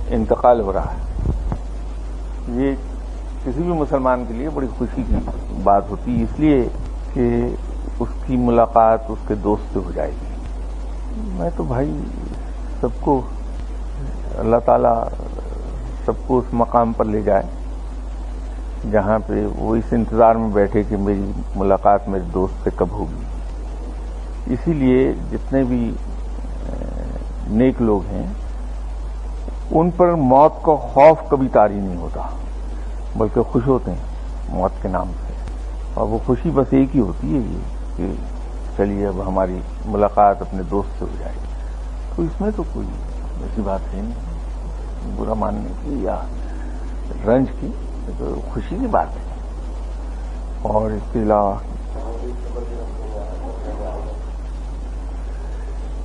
انتقال ہو رہا ہے، یہ کسی بھی مسلمان کے لیے بڑی خوشی کی بات ہوتی ہے، اس لیے کہ اس کی ملاقات اس کے دوست سے ہو جائے گی۔ میں تو بھائی سب کو اللہ تعالیٰ سب کو اس مقام پر لے جائے جہاں پہ وہ اس انتظار میں بیٹھے کہ میری ملاقات میرے دوست سے کب ہوگی۔ اسی لیے جتنے بھی نیک لوگ ہیں ان پر موت کا خوف کبھی طاری نہیں ہوتا، بلکہ خوش ہوتے ہیں موت کے نام سے، اور وہ خوشی بس ایک ہی ہوتی ہے یہ کہ چلیے اب ہماری ملاقات اپنے دوست سے ہو جائے گی۔ تو اس میں تو کوئی ایسی بات ہے نہیں برا ماننے کی یا رنج کی، تو خوشی کی بات ہے۔ اور اس کے علاوہ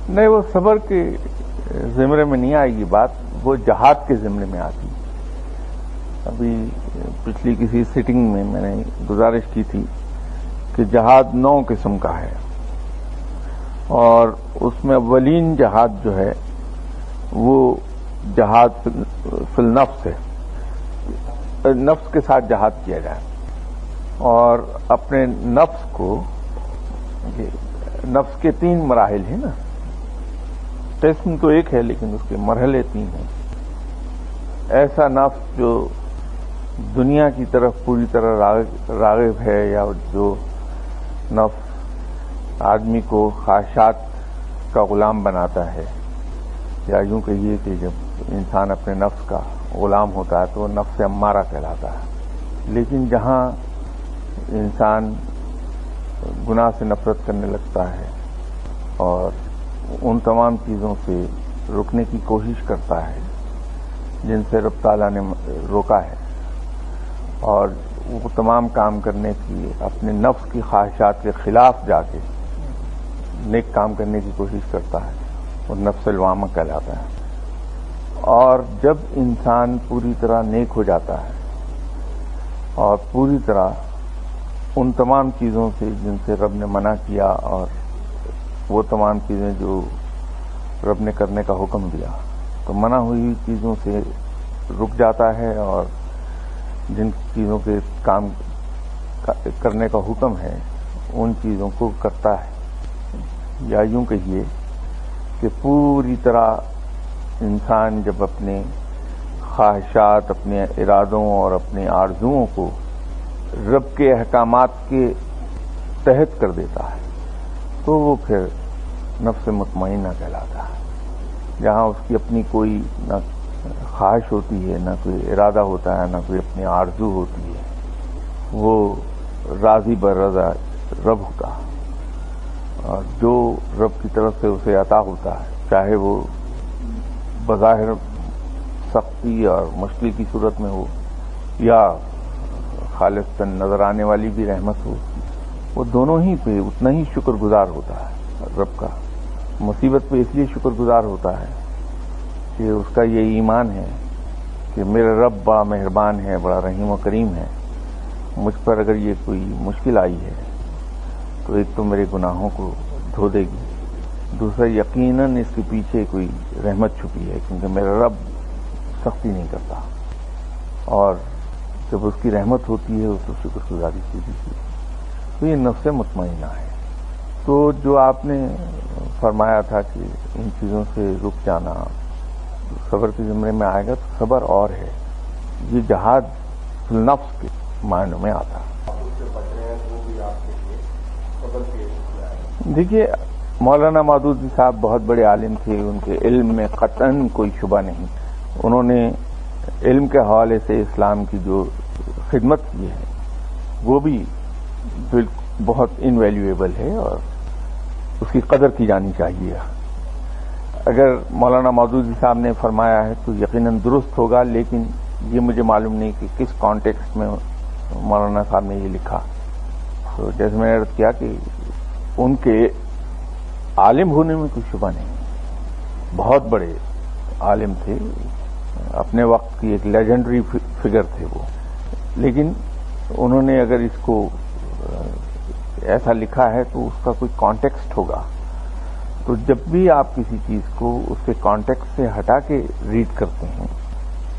نہیں، وہ صبر کے زمرے میں نہیں آئے گی بات، وہ جہاد کے زمرے میں آتی۔ ابھی پچھلی کسی سیٹنگ میں میں نے گزارش کی تھی کہ جہاد 9 قسم کا ہے، اور اس میں اولین جہاد جو ہے وہ جہاد فی النفس ہے، نفس کے ساتھ جہاد کیا جائے، اور اپنے نفس کو، نفس کے 3 مراحل ہیں نا، قسم تو ایک ہے لیکن اس کے مرحلے 3 ہیں۔ ایسا نفس جو دنیا کی طرف پوری طرح راغب ہے، یا جو نفس آدمی کو خواہشات کا غلام بناتا ہے، یا یوں کہیے کہ جب انسان اپنے نفس کا غلام ہوتا ہے تو وہ نفس امارہ کہلاتا ہے۔ لیکن جہاں انسان گناہ سے نفرت کرنے لگتا ہے اور ان تمام چیزوں سے رکنے کی کوشش کرتا ہے جن سے رب تعالیٰ نے روکا ہے، اور وہ تمام کام کرنے کی اپنے نفس کی خواہشات کے خلاف جا کے نیک کام کرنے کی کوشش کرتا ہے، وہ نفس لوامہ کہلاتا ہے۔ اور جب انسان پوری طرح نیک ہو جاتا ہے اور پوری طرح ان تمام چیزوں سے جن سے رب نے منع کیا، اور وہ تمام چیزیں جو رب نے کرنے کا حکم دیا، تو منع ہوئی چیزوں سے رک جاتا ہے، اور جن چیزوں کے کام کرنے کا حکم ہے ان چیزوں کو کرتا ہے۔ یا یوں کہیے کہ پوری طرح انسان جب اپنے خواہشات، اپنے ارادوں اور اپنے آرزوؤں کو رب کے احکامات کے تحت کر دیتا ہے تو وہ پھر نفس مطمئنہ کہلاتا ہے، جہاں اس کی اپنی کوئی نہ خواہش ہوتی ہے، نہ کوئی ارادہ ہوتا ہے، نہ کوئی اپنی آرزو ہوتی ہے، وہ راضی برضا رب ہوتا ہے، اور جو رب کی طرف سے اسے عطا ہوتا ہے، چاہے وہ بظاہر سختی اور مشکل کی صورت میں ہو یا خالصتاً نظر آنے والی بھی رحمت ہو، وہ دونوں ہی پہ اتنا ہی شکر گزار ہوتا ہے رب کا۔ مصیبت پہ اس لیے شکر گزار ہوتا ہے کہ اس کا یہ ایمان ہے کہ میرا رب بڑا مہربان ہے، بڑا رحیم و کریم ہے، مجھ پر اگر یہ کوئی مشکل آئی ہے تو ایک تو میرے گناہوں کو دھو دے گی، دوسرا یقیناً اس کے پیچھے کوئی رحمت چھپی ہے، کیونکہ میرا رب سختی نہیں کرتا، اور جب اس کی رحمت ہوتی ہے اس کو شکر گزاری کی، تو یہ نفس مطمئنہ ہے۔ تو جو آپ نے فرمایا تھا کہ ان چیزوں سے رک جانا صبر کے زمرے میں آئے گا، تو صبر اور ہے، یہ جہاد فی النفس کے معنوں میں آتا ہے۔ دیکھیے، مولانا مودودی صاحب بہت بڑے عالم تھے، ان کے علم میں قطعاً کوئی شبہ نہیں، انہوں نے علم کے حوالے سے اسلام کی جو خدمت کی ہے وہ بھی بہت انویلیویبل ہے، اور اس کی قدر کی جانی چاہیے۔ اگر مولانا مودودی صاحب نے فرمایا ہے تو یقیناً درست ہوگا، لیکن یہ مجھے معلوم نہیں کہ کس کانٹیکسٹ میں مولانا صاحب نے یہ لکھا۔ تو جیسے میں نے عرض کیا کہ ان کے عالم ہونے میں کوئی شبہ نہیں، بہت بڑے عالم تھے، اپنے وقت کی ایک لیجنڈری فگر تھے وہ، لیکن انہوں نے اگر اس کو ایسا لکھا ہے تو اس کا کوئی کانٹیکسٹ ہوگا۔ تو جب بھی آپ کسی چیز کو اس کے کانٹیکسٹ سے ہٹا کے ریڈ کرتے ہیں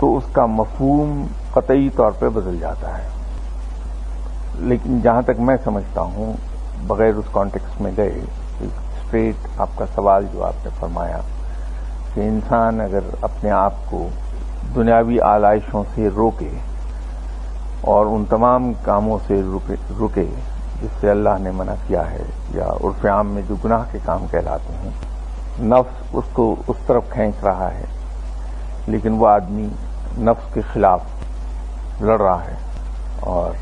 تو اس کا مفہوم قطعی طور پہ بدل جاتا ہے. لیکن جہاں تک میں سمجھتا ہوں بغیر اس کانٹیکسٹ میں گئے، اسٹریٹ آپ کا سوال جو آپ نے فرمایا کہ انسان اگر اپنے آپ کو دنیاوی آلائشوں سے روکے اور ان تمام کاموں سے رکے جس سے اللہ نے منع کیا ہے یا عرف عام میں جو گناہ کے کام کہلاتے ہیں، نفس اس کو اس طرف کھینچ رہا ہے، لیکن وہ آدمی نفس کے خلاف لڑ رہا ہے اور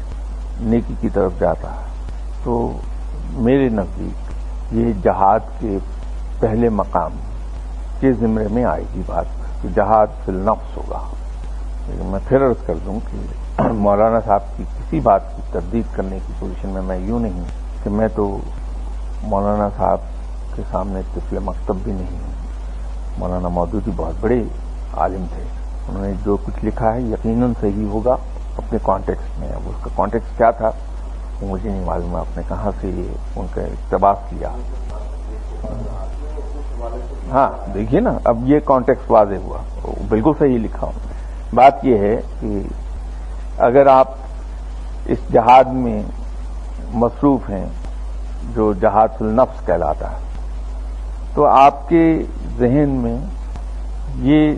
نیکی کی طرف جاتا ہے، تو میرے نزدیک یہ جہاد کے پہلے مقام کے زمرے میں آئے گی بات کہ جہاد فی النفس ہوگا. لیکن میں پھر عرض کر دوں کہ مولانا صاحب کی کسی بات کی تردید کرنے کی پوزیشن میں یوں نہیں کہ میں تو مولانا صاحب کے سامنے طفل مکتب بھی نہیں ہوں. مولانا مودودی بہت بڑے عالم تھے، انہوں نے جو کچھ لکھا ہے یقیناً صحیح ہوگا اپنے کانٹیکسٹ میں. اب اس کا کانٹیکسٹ کیا تھا وہ مجھے نہیں معلوم، آپ نے کہاں سے یہ ان کا اقتباس کیا. ہاں دیکھیے نا، اب یہ کانٹیکسٹ واضح ہوا، بالکل صحیح لکھا ہوں. بات یہ ہے کہ اگر آپ اس جہاد میں مصروف ہیں جو جہاد النفس کہلاتا ہے، تو آپ کے ذہن میں یہ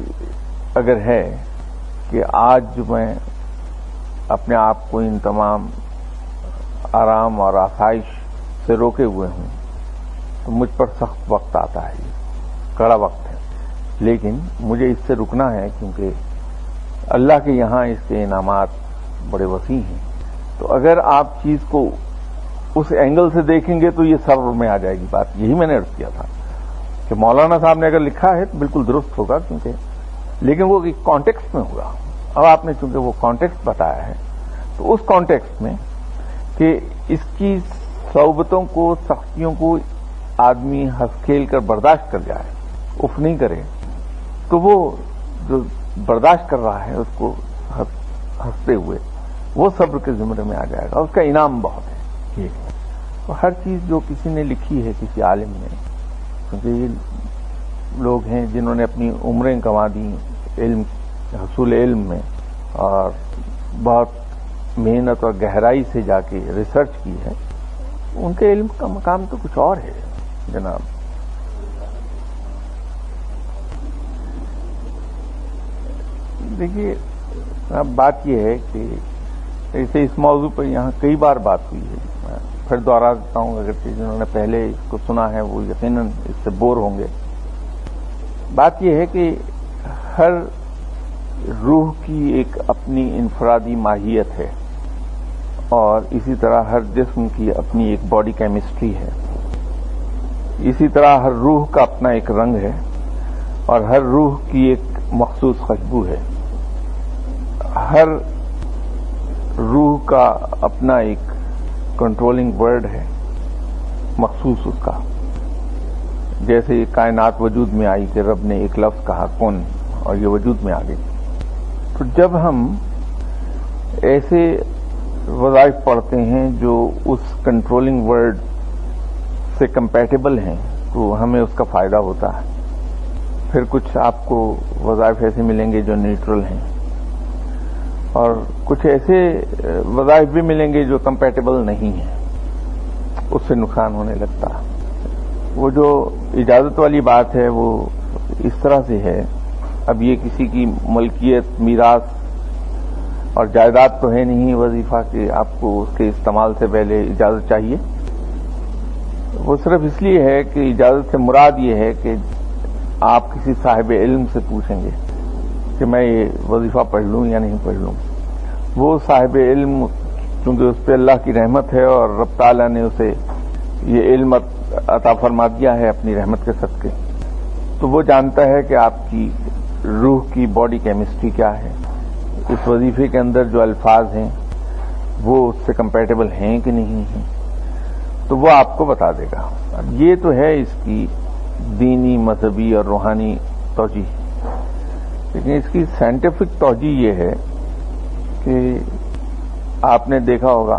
اگر ہے کہ آج جو میں اپنے آپ کو ان تمام آرام اور آسائش سے روکے ہوئے ہوں تو مجھ پر سخت وقت آتا ہے، کڑا وقت ہے، لیکن مجھے اس سے رکنا ہے کیونکہ اللہ کے یہاں اس کے انعامات بڑے وسیع ہیں. تو اگر آپ چیز کو اس اینگل سے دیکھیں گے تو یہ صبر میں آ جائے گی بات. یہی میں نے عرض کیا تھا کہ مولانا صاحب نے اگر لکھا ہے تو بالکل درست ہوگا، کیونکہ لیکن وہ ایک کانٹیکسٹ میں ہوگا. اب آپ نے چونکہ وہ کانٹیکسٹ بتایا ہے تو اس کانٹیکسٹ میں کہ اس کی صعوبتوں کو، سختیوں کو آدمی ہنس کھیل کر برداشت کر جائے، اف نہیں کرے، تو وہ جو برداشت کر رہا ہے اس کو ہنستے ہوئے وہ صبر کے زمرے میں آ جائے گا. اس کا انعام بہت ہے. تو ہر چیز جو کسی نے لکھی ہے کسی عالم نے، کیونکہ یہ لوگ ہیں جنہوں نے اپنی عمریں گنوا دی علم حصول علم میں اور بہت محنت اور گہرائی سے جا کے ریسرچ کی ہے، ان کے علم کا مقام تو کچھ اور ہے جناب. دیکھیے اب بات یہ ہے کہ ایسے اس موضوع پر یہاں کئی بار بات ہوئی ہے. میں پھر دوہرا دیتا ہوں، اگر جنہوں نے پہلے اس کو سنا ہے وہ یقیناً اس سے بور ہوں گے. بات یہ ہے کہ ہر روح کی ایک اپنی انفرادی ماہیت ہے اور اسی طرح ہر جسم کی اپنی ایک باڈی کیمسٹری ہے. اسی طرح ہر روح کا اپنا ایک رنگ ہے اور ہر روح کی ایک مخصوص خوشبو ہے. ہر روح کا اپنا ایک کنٹرولنگ ورڈ ہے مخصوص اس کا. جیسے یہ کائنات وجود میں آئی کہ رب نے ایک لفظ کہا کن اور یہ وجود میں آ گئی. تو جب ہم ایسے وظائف پڑھتے ہیں جو اس کنٹرولنگ ورڈ سے کمپیٹیبل ہیں تو ہمیں اس کا فائدہ ہوتا ہے. پھر کچھ آپ کو وظائف ایسے ملیں گے جو نیوٹرل ہیں اور کچھ ایسے وظائف بھی ملیں گے جو کمپیٹیبل نہیں ہیں، اس سے نقصان ہونے لگتا ہے. وہ جو اجازت والی بات ہے وہ اس طرح سے ہے، اب یہ کسی کی ملکیت، میراث اور جائیداد تو ہے نہیں وظیفہ کہ آپ کو اس کے استعمال سے پہلے اجازت چاہیے. وہ صرف اس لیے ہے کہ اجازت سے مراد یہ ہے کہ آپ کسی صاحب علم سے پوچھیں گے کہ میں یہ وظیفہ پڑھ لوں یا نہیں پڑھ لوں. وہ صاحب علم چونکہ اس پہ اللہ کی رحمت ہے اور رب تعالیٰ نے اسے یہ علم عطا فرما دیا ہے اپنی رحمت کے صدقے، تو وہ جانتا ہے کہ آپ کی روح کی باڈی کیمسٹری کیا ہے، اس وظیفے کے اندر جو الفاظ ہیں وہ اس سے کمپیٹیبل ہیں کہ نہیں ہیں، تو وہ آپ کو بتا دے گا. اب یہ تو ہے اس کی دینی، مذہبی اور روحانی توجیہ، لیکن اس کی سائنٹیفک توجیہ یہ ہے کہ آپ نے دیکھا ہوگا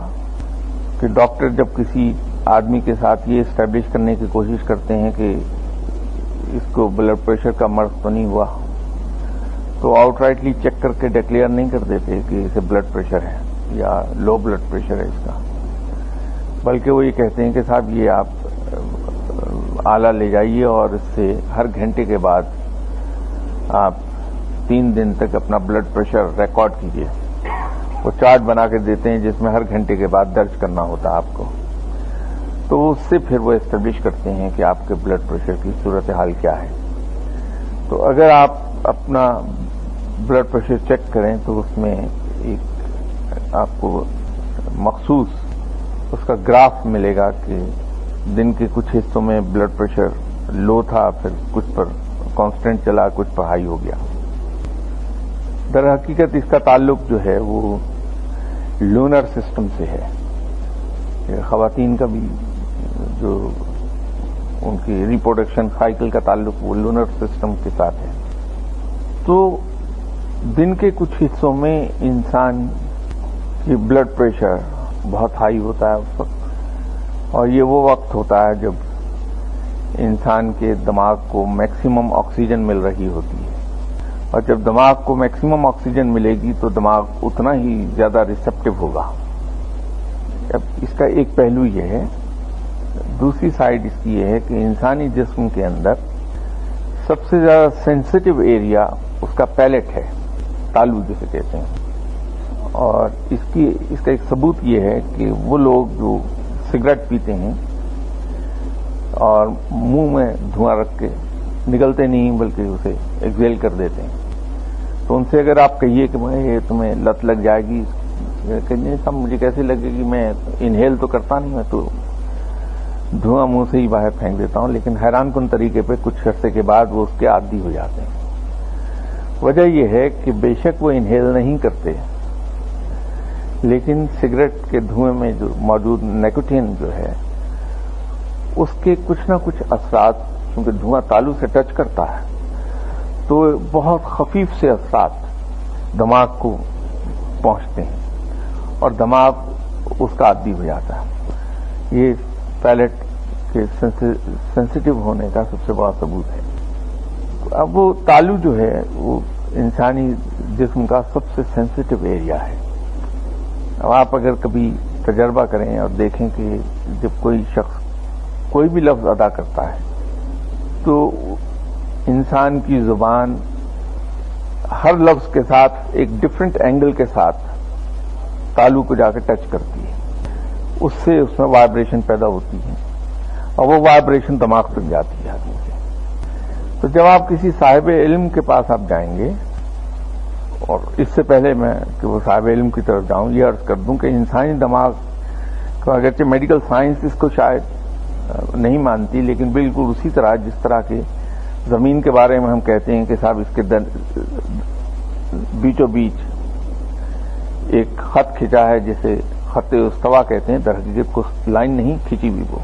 کہ ڈاکٹر جب کسی آدمی کے ساتھ یہ اسٹیبلش کرنے کی کوشش کرتے ہیں کہ اس کو بلڈ پریشر کا مرض تو نہیں ہوا، تو آؤٹ رائٹلی چیک کر کے ڈکلیئر نہیں کر دیتے کہ اسے بلڈ پریشر ہے یا لو بلڈ پریشر ہے اس کا، بلکہ وہ یہ کہتے ہیں کہ صاحب یہ آپ آلہ لے جائیے اور اس سے ہر گھنٹے کے بعد آپ 3 دن تک اپنا بلڈ پریشر ریکارڈ کیجیے۔ وہ چارٹ بنا کے دیتے ہیں جس میں ہر گھنٹے کے بعد درج کرنا ہوتا ہے آپ کو، تو اس سے پھر وہ اسٹیبلش کرتے ہیں کہ آپ کے بلڈ پریشر کی صورتحال کیا ہے۔ تو اگر آپ اپنا بلڈ پریشر چیک کریں تو اس میں ایک آپ کو مخصوص اس کا گراف ملے گا کہ دن کے کچھ حصوں میں بلڈ پریشر لو تھا، پھر کچھ پر کانسٹنٹ چلا، کچھ پر ہائی ہو گیا۔ در حقیقت اس کا تعلق جو ہے وہ لونر سسٹم سے ہے۔ خواتین کا بھی جو ان کی ریپروڈکشن سائیکل کا تعلق وہ لونر سسٹم کے ساتھ ہے۔ تو دن کے کچھ حصوں میں انسان کی بلڈ پریشر بہت ہائی ہوتا ہے اس وقت، اور یہ وہ وقت ہوتا ہے جب انسان کے دماغ کو میکسیمم آکسیجن مل رہی ہوتی ہے، اور جب دماغ کو میکسیمم آکسیجن ملے گی تو دماغ اتنا ہی زیادہ ریسپٹیو ہوگا۔ اب اس کا ایک پہلو یہ ہے، دوسری سائڈ اس کی یہ ہے کہ انسانی جسم کے اندر سب سے زیادہ سینسٹیو ایریا اس کا پیلٹ ہے، تالو جسے کہتے ہیں، اور اس کا ایک ثبوت یہ ہے کہ وہ لوگ جو سگریٹ پیتے ہیں اور منہ میں دھواں رکھ کے نگلتے نہیں بلکہ اسے ایکسیل کر دیتے ہیں، تو ان سے اگر آپ کہیے کہ یہ تمہیں لت لگ جائے گی، کہ نہیں صاحب مجھے کیسے لگے گی، میں انہیل تو کرتا نہیں، میں تو دھواں منہ سے ہی باہر پھینک دیتا ہوں، لیکن حیران کن طریقے پہ کچھ عرصے کے بعد وہ اس کے عادی ہو جاتے ہیں۔ وجہ یہ ہے کہ بے شک وہ انہیل نہیں کرتے، لیکن سگریٹ کے دھوئیں میں جو موجود نیکوٹین جو ہے اس کے کچھ نہ کچھ اثرات، کیونکہ دھواں تالو سے ٹچ کرتا ہے تو بہت خفیف سے اثرات دماغ کو پہنچتے ہیں اور دماغ اس کا عادی ہو جاتا ہے۔ یہ پیلٹ کے سینسٹیو ہونے کا سب سے بڑا ثبوت ہے۔ اب وہ تالو جو ہے وہ انسانی جسم کا سب سے سینسٹیو ایریا ہے۔ اب آپ اگر کبھی تجربہ کریں اور دیکھیں کہ جب کوئی شخص کوئی بھی لفظ ادا کرتا ہے تو انسان کی زبان ہر لفظ کے ساتھ ایک ڈفرنٹ اینگل کے ساتھ تالو کو جا کے ٹچ کرتی ہے، اس سے اس میں وائبریشن پیدا ہوتی ہے اور وہ وائبریشن دماغ تک جاتی ہے آدمی کے۔ تو جب آپ کسی صاحب علم کے پاس آپ جائیں گے، اور اس سے پہلے میں کہ وہ صاحب علم کی طرف جاؤں یہ عرض کر دوں کہ انسانی دماغ کو اگرچہ میڈیکل سائنس اس کو شاید نہیں مانتی، لیکن بالکل اسی طرح جس طرح کے زمین کے بارے میں ہم کہتے ہیں کہ صاحب اس کے بیچوں بیچ ایک خط کھینچا ہے جسے خط استوا کہتے ہیں، در حقیقت کو لائن نہیں کھینچی ہوئی وہ،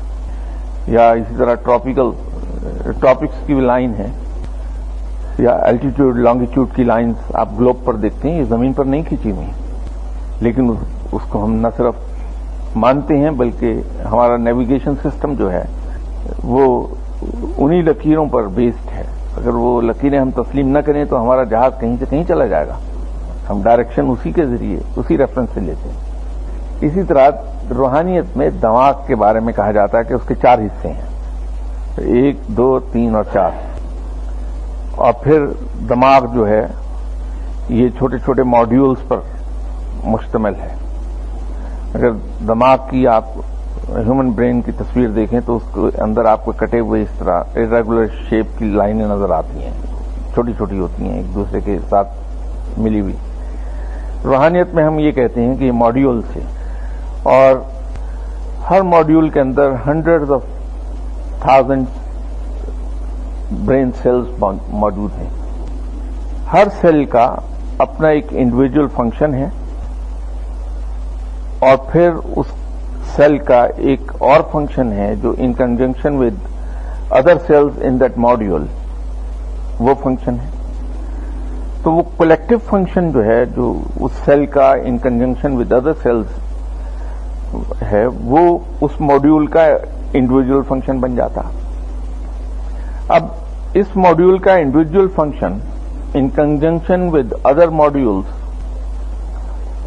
یا اسی طرح ٹراپکس کی بھی لائن ہے، یا الٹیٹیوڈ لانگیٹیوڈ کی لائنز آپ گلوب پر دیکھتے ہیں، یہ زمین پر نہیں کھینچی ہوئی، لیکن اس کو ہم نہ صرف مانتے ہیں بلکہ ہمارا نیویگیشن سسٹم جو ہے وہ انہی لکیروں پر بیسڈ ہے۔ اگر وہ لکیریں ہم تسلیم نہ کریں تو ہمارا جہاز کہیں سے کہیں چلا جائے گا، ہم ڈائریکشن اسی کے ذریعے اسی ریفرنس سے لیتے ہیں۔ اسی طرح روحانیت میں دماغ کے بارے میں کہا جاتا ہے کہ اس کے 4 حصے ہیں، 1 2 3 اور 4، اور پھر دماغ جو ہے یہ چھوٹے چھوٹے ماڈیولز پر مشتمل ہے۔ اگر دماغ کی آپ ہیومن برین کی تصویر دیکھیں تو اس کے اندر آپ کو کٹے ہوئے اس طرح ارریگولر شیپ کی لائنیں نظر آتی ہیں، چھوٹی چھوٹی ہوتی ہیں ایک دوسرے کے ساتھ ملی ہوئی۔ روحانیت میں ہم یہ کہتے ہیں کہ یہ ماڈیولز ہیں، اور ہر ماڈیول کے اندر hundreds of thousand brain cells موجود ہیں۔ ہر سیل کا اپنا ایک انڈیویجول فنکشن ہے، اور پھر اس سیل کا ایک اور فنکشن ہے جو in conjunction with other cells in that module وہ فنکشن ہے۔ تو وہ کولیکٹو فنکشن جو ہے جو اس سیل کا in conjunction with other cells ہے وہ اس ماڈیول کا انڈیویجول فنکشن بن جاتا۔ اب اس ماڈیول کا individual function in conjunction with other modules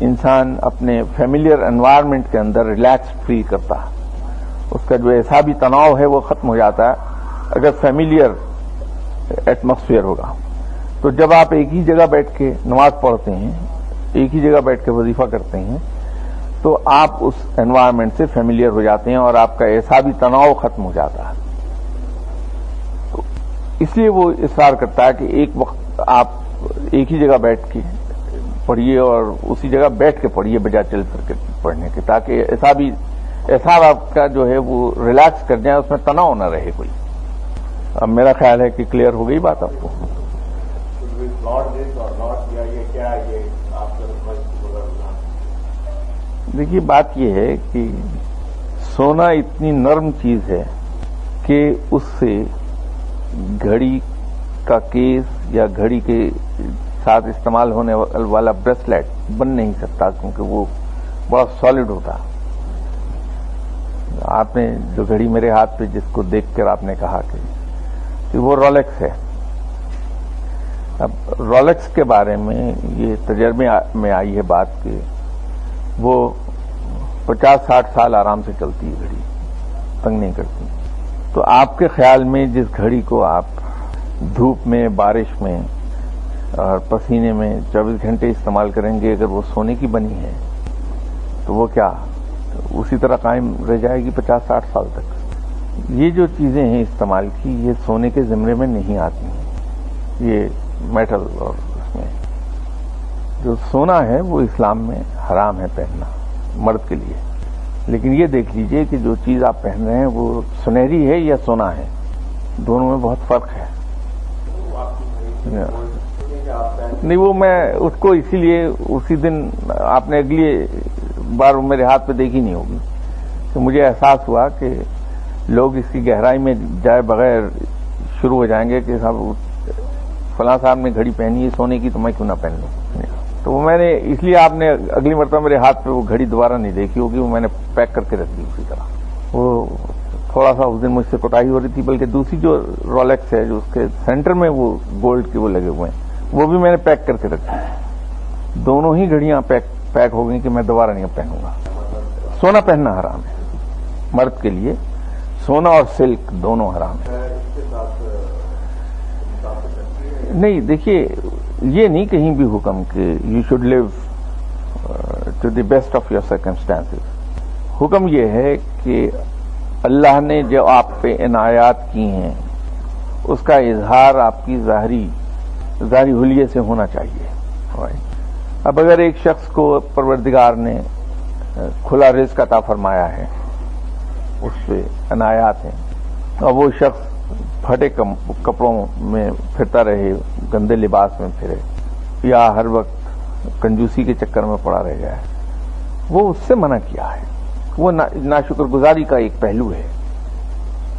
انسان اپنے فیملیئر انوائرمنٹ کے اندر ریلیکس فیل کرتا ہے، اس کا جو اعصابی تناؤ ہے وہ ختم ہو جاتا ہے اگر فیملیئر ایٹماسفیئر ہوگا۔ تو جب آپ ایک ہی جگہ بیٹھ کے نماز پڑھتے ہیں، ایک ہی جگہ بیٹھ کے وظیفہ کرتے ہیں، تو آپ اس انوائرمنٹ سے فیملیئر ہو جاتے ہیں اور آپ کا اعصابی تناؤ ختم ہو جاتا ہے۔ تو اس لیے وہ اصرار کرتا ہے کہ ایک وقت آپ ایک ہی جگہ بیٹھ کے پڑھیے اور اسی جگہ بیٹھ کے پڑھیے بجائے چل پھر کے پڑھنے کے، تاکہ اعصاب آپ کا جو ہے وہ ریلیکس کر جائیں، اس میں تناؤ نہ رہے کوئی۔ اب میرا خیال ہے کہ کلیئر ہو گئی بات آپ کو۔ دیکھیے بات یہ ہے کہ سونا اتنی نرم چیز ہے کہ اس سے گھڑی کا کیس یا گھڑی کے ساتھ استعمال ہونے والا بریسلیٹ بن نہیں سکتا، کیونکہ وہ بڑا سالڈ ہوتا۔ آپ نے جو گھڑی میرے ہاتھ پہ جس کو دیکھ کر آپ نے کہا کہ وہ رولیکس ہے۔ اب رولیکس کے بارے میں یہ تجربے میں آئی ہے بات کہ وہ 50-60 سال آرام سے چلتی ہے گھڑی، تنگ نہیں کرتی۔ تو آپ کے خیال میں جس گھڑی کو آپ دھوپ میں، بارش میں اور پسینے میں 24 گھنٹے استعمال کریں گے، اگر وہ سونے کی بنی ہے تو وہ کیا اسی طرح قائم رہ جائے گی 50-60 سال تک؟ یہ جو چیزیں ہیں استعمال کی، یہ سونے کے زمرے میں نہیں آتی ہیں، یہ میٹل اور اس میں جو سونا ہے وہ اسلام میں حرام ہے پہننا مرد کے لیے۔ لیکن یہ دیکھ لیجئے کہ جو چیز آپ پہن رہے ہیں وہ سنہری ہے یا سونا ہے، دونوں میں بہت فرق ہے۔ نہیں، وہ میں اس کو اسی لیے اسی دن آپ نے اگلی بار میرے ہاتھ پہ دیکھی نہیں ہوگی کہ مجھے احساس ہوا کہ لوگ اس کی گہرائی میں جائے بغیر شروع ہو جائیں گے کہ صاحب فلاں صاحب نے گھڑی پہنی ہے سونے کی تو میں کیوں نہ پہن لوں۔ تو وہ میں نے اس لیے آپ نے اگلی مرتبہ میرے ہاتھ پہ وہ گھڑی دوبارہ نہیں دیکھی ہوگی، وہ میں نے پیک کر کے رکھ دی اسی طرح۔ وہ تھوڑا سا اس دن مجھ سے کوتاہی ہو رہی تھی، بلکہ دوسری جو رولیکس ہے جو اس کے سینٹر میں وہ گولڈ کے وہ لگے ہوئے ہیں وہ بھی میں نے پیک کر کے رکھی۔ دونوں ہی گھڑیاں پیک ہو گئی کہ میں دوبارہ نہیں پہنوں گا۔ سونا پہننا حرام ہے مرد کے لیے، سونا اور سلک دونوں حرام ہے۔ نہیں، دیکھیے یہ نہیں کہیں بھی حکم کہ you should live to the best of your circumstances. حکم یہ ہے کہ اللہ نے جو آپ پہ عنایات کی ہیں اس کا اظہار آپ کی ظاہری حلیے سے ہونا چاہیے۔ اب اگر ایک شخص کو پروردگار نے کھلا رزق عطا فرمایا ہے، اس پہ عنایات ہیں، اور وہ شخص پھٹے کپڑوں میں پھرتا رہے، گندے لباس میں پھرے، یا ہر وقت کنجوسی کے چکر میں پڑا رہ جائے، وہ اس سے منع کیا ہے۔ وہ ناشکر گزاری کا ایک پہلو ہے،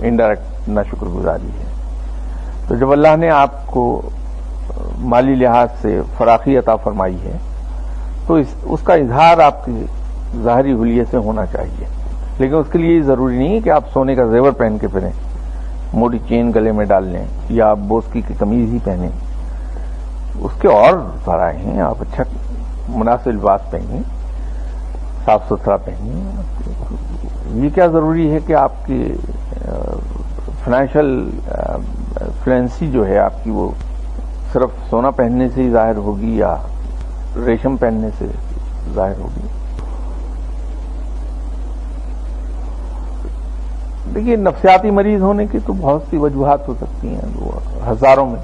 انڈائریکٹ ناشکر گزاری ہے۔ تو جب اللہ نے آپ کو مالی لحاظ سے فراخی عطا فرمائی ہے تو اس کا اظہار آپ کی ظاہری حلیے سے ہونا چاہیے، لیکن اس کے لیے یہ ضروری نہیں ہے کہ آپ سونے کا زیور پہن کے پھریں، موٹی چین گلے میں ڈال لیں یا آپ بوسکی کی قمیض ہی پہنیں۔ اس کے اور ذرائع ہیں، آپ اچھا مناسب لباس پہنیں، صاف ستھرا پہنیں۔ یہ کیا ضروری ہے کہ آپ کی فائنینشیل فلوئنسی جو ہے آپ کی وہ صرف سونا پہننے سے ہی ظاہر ہوگی یا ریشم پہننے سے ظاہر ہوگی؟ دیکھیے نفسیاتی مریض ہونے کی تو بہت سی وجوہات ہو سکتی ہیں، وہ ہزاروں میں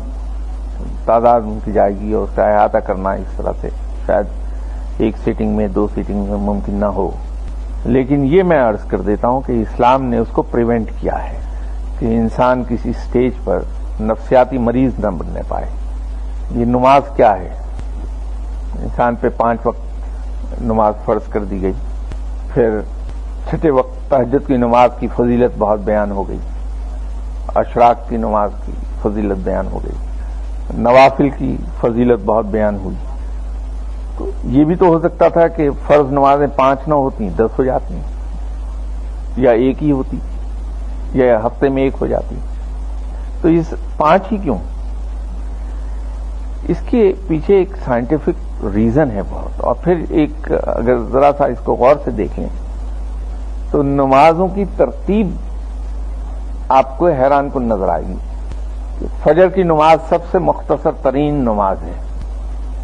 تعداد ان کی جائے گی، اور اس کا احاطہ کرنا اس طرح سے شاید ایک سیٹنگ میں 2 سیٹنگ میں ممکن نہ ہو۔ لیکن یہ میں عرض کر دیتا ہوں کہ اسلام نے اس کو پریونٹ کیا ہے کہ انسان کسی سٹیج پر نفسیاتی مریض نہ بننے پائے۔ یہ نماز کیا ہے؟ انسان پہ 5 وقت نماز فرض کر دی گئی، پھر چھٹے وقت تہجد کی نماز کی فضیلت بہت بیان ہو گئی، اشراق کی نماز کی فضیلت بیان ہو گئی، نوافل کی فضیلت بہت بیان ہوئی۔ تو یہ بھی تو ہو سکتا تھا کہ فرض نمازیں 5 نہ ہوتی 10 ہو جاتی، یا 1 ہی ہوتی، یا ہفتے میں 1 ہو جاتی۔ تو اس 5 ہی کیوں؟ اس کے پیچھے ایک سائنٹیفک ریزن ہے بہت. اور پھر ایک اگر ذرا سا اس کو غور سے دیکھیں تو نمازوں کی ترتیب آپ کو حیران کن نظر آئے گی. فجر کی نماز سب سے مختصر ترین نماز ہے،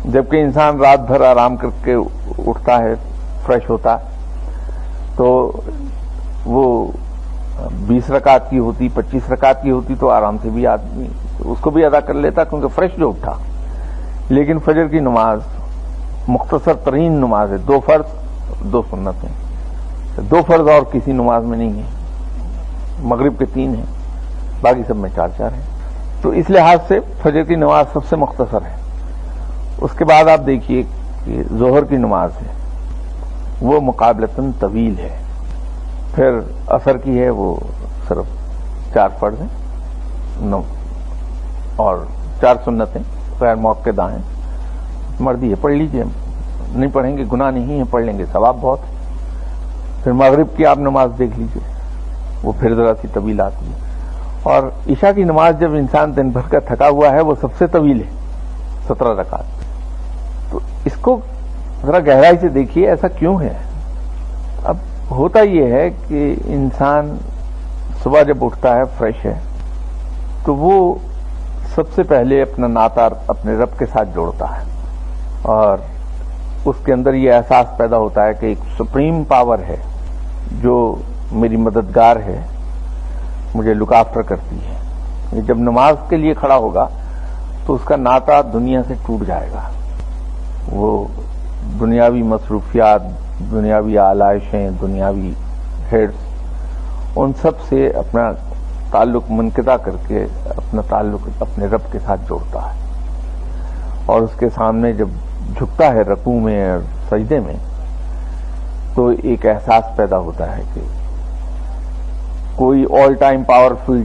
جبکہ انسان رات بھر آرام کر کے اٹھتا ہے، فریش ہوتا ہے، تو وہ 20 رکعت کی ہوتی، 25 رکعت کی ہوتی تو آرام سے بھی آدمی اس کو بھی ادا کر لیتا کیونکہ فریش جو اٹھا. لیکن فجر کی نماز مختصر ترین نماز ہے، 2 فرض 2 سنتیں. 2 فرض اور کسی نماز میں نہیں ہے. مغرب کے 3 ہیں، باقی سب میں 4 ہیں. تو اس لحاظ سے فجر کی نماز سب سے مختصر ہے. اس کے بعد آپ دیکھیے کہ ظہر کی نماز ہے، وہ مقابلتاً طویل ہے. پھر عصر کی ہے، وہ صرف 4 فرض ہیں اور 4 سنتیں غیر موقعہ ہیں. مرضی ہے پڑھ لیجئے، نہیں پڑھیں گے گناہ نہیں ہے، پڑھ لیں گے ثواب بہت ہے. پھر مغرب کی آپ نماز دیکھ لیجئے، وہ پھر ذرا سی طویل آتی ہے. اور عشاء کی نماز جب انسان دن بھر کا تھکا ہوا ہے وہ سب سے طویل ہے، 17 رکعت. تو اس کو ذرا گہرائی سے دیکھیے ایسا کیوں ہے. اب ہوتا یہ ہے کہ انسان صبح جب اٹھتا ہے فریش ہے تو وہ سب سے پہلے اپنا ناطہ اپنے رب کے ساتھ جوڑتا ہے، اور اس کے اندر یہ احساس پیدا ہوتا ہے کہ ایک سپریم پاور ہے جو میری مددگار ہے، مجھے لک آفٹر کرتی ہے. یہ جب نماز کے لیے کھڑا ہوگا تو اس کا ناطہ دنیا سے ٹوٹ جائے گا. وہ دنیاوی مصروفیات، دنیاوی آلائشیں، دنیاوی ہیڈس، ان سب سے اپنا تعلق منقطع کر کے اپنا تعلق اپنے رب کے ساتھ جوڑتا ہے. اور اس کے سامنے جب جھکتا ہے رکوع میں اور سجدے میں تو ایک احساس پیدا ہوتا ہے کہ کوئی آل ٹائم پاورفل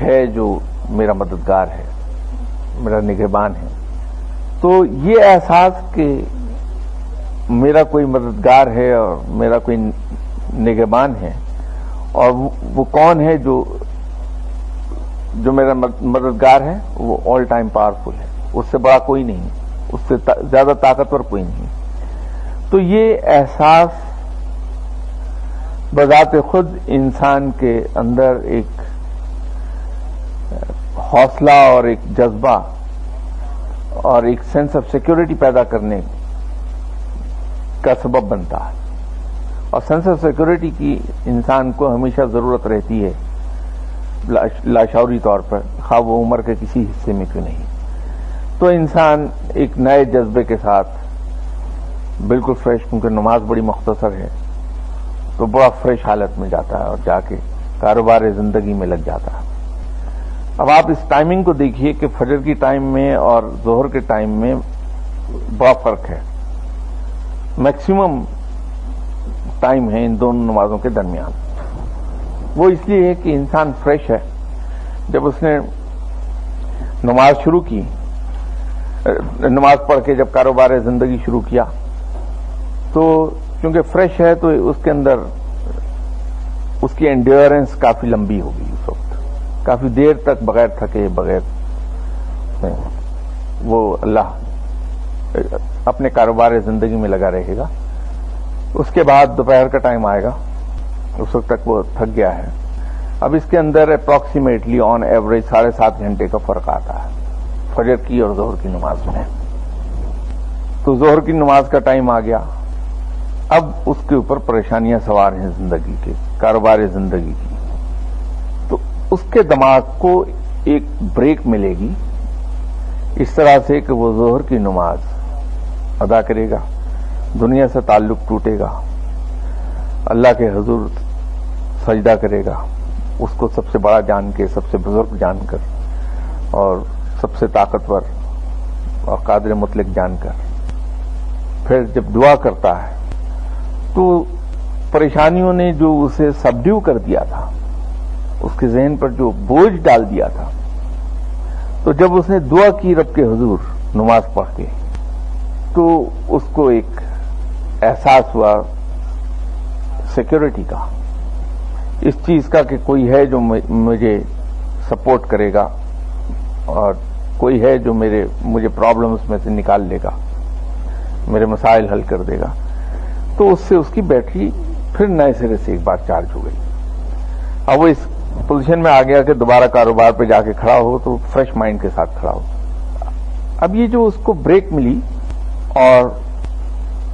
ہے جو میرا مددگار ہے، میرا نگہبان ہے. تو یہ احساس کہ میرا کوئی مددگار ہے اور میرا کوئی نگہبان ہے، اور وہ کون ہے جو میرا مددگار ہے، وہ آل ٹائم پاورفل ہے، اس سے بڑا کوئی نہیں، اس سے زیادہ طاقتور کوئی نہیں. تو یہ احساس بذات خود انسان کے اندر ایک حوصلہ اور ایک جذبہ اور ایک سینس آف سیکورٹی پیدا کرنے کا سبب بنتا ہے. اور سینس آف سیکورٹی کی انسان کو ہمیشہ ضرورت رہتی ہے لاشعوری طور پر، خواہ وہ عمر کے کسی حصے میں کیوں نہیں. تو انسان ایک نئے جذبے کے ساتھ بالکل فریش، کیونکہ نماز بڑی مختصر ہے تو بڑا فریش حالت میں جاتا ہے اور جا کے کاروبار زندگی میں لگ جاتا ہے. اب آپ اس ٹائمنگ کو دیکھیے کہ فجر کی ٹائم میں اور ظہر کے ٹائم میں بڑا فرق ہے. میکسیمم ٹائم ہے ان دونوں نمازوں کے درمیان. وہ اس لیے ہے کہ انسان فریش ہے. جب اس نے نماز شروع کی، نماز پڑھ کے جب کاروبار زندگی شروع کیا تو چونکہ فریش ہے تو اس کے اندر اس کی انڈیورنس کافی لمبی ہوگی. اس وقت کافی دیر تک بغیر تھکے، بغیر وہ اللہ اپنے کاروبار زندگی میں لگا رہے گا. اس کے بعد دوپہر کا ٹائم آئے گا، اس وقت تک وہ تھک گیا ہے. اب اس کے اندر اپروکسیمیٹلی آن ایوریج 7.5 گھنٹے کا فرق آتا ہے فجر کی اور ظہر کی نماز میں. تو ظہر کی نماز کا ٹائم آ گیا. اب اس کے اوپر پریشانیاں سوار ہیں زندگی کے، کاروبار زندگی کی. تو اس کے دماغ کو ایک بریک ملے گی اس طرح سے کہ وہ ظہر کی نماز ادا کرے گا، دنیا سے تعلق ٹوٹے گا، اللہ کے حضور سجدہ کرے گا، اس کو سب سے بڑا جان کے، سب سے بزرگ جان کر اور سب سے طاقتور اور قادر مطلق جان کر. پھر جب دعا کرتا ہے تو پریشانیوں نے جو اسے سبڈیو کر دیا تھا، اس کے ذہن پر جو بوجھ ڈال دیا تھا، تو جب اس نے دعا کی رب کے حضور نماز پڑھ کے، تو اس کو ایک احساس ہوا سیکورٹی کا، اس چیز کا کہ کوئی ہے جو مجھے سپورٹ کرے گا اور کوئی ہے جو مجھے پرابلمز میں سے نکال لے گا. میرے مسائل حل کر دے گا. تو اس سے اس کی بیٹری پھر نئے سرے سے ایک بار چارج ہو گئی. اب وہ اس پوزیشن میں آ گیا کہ دوبارہ کاروبار پہ جا کے کھڑا ہو تو فریش مائنڈ کے ساتھ کھڑا ہو. اب یہ جو اس کو بریک ملی اور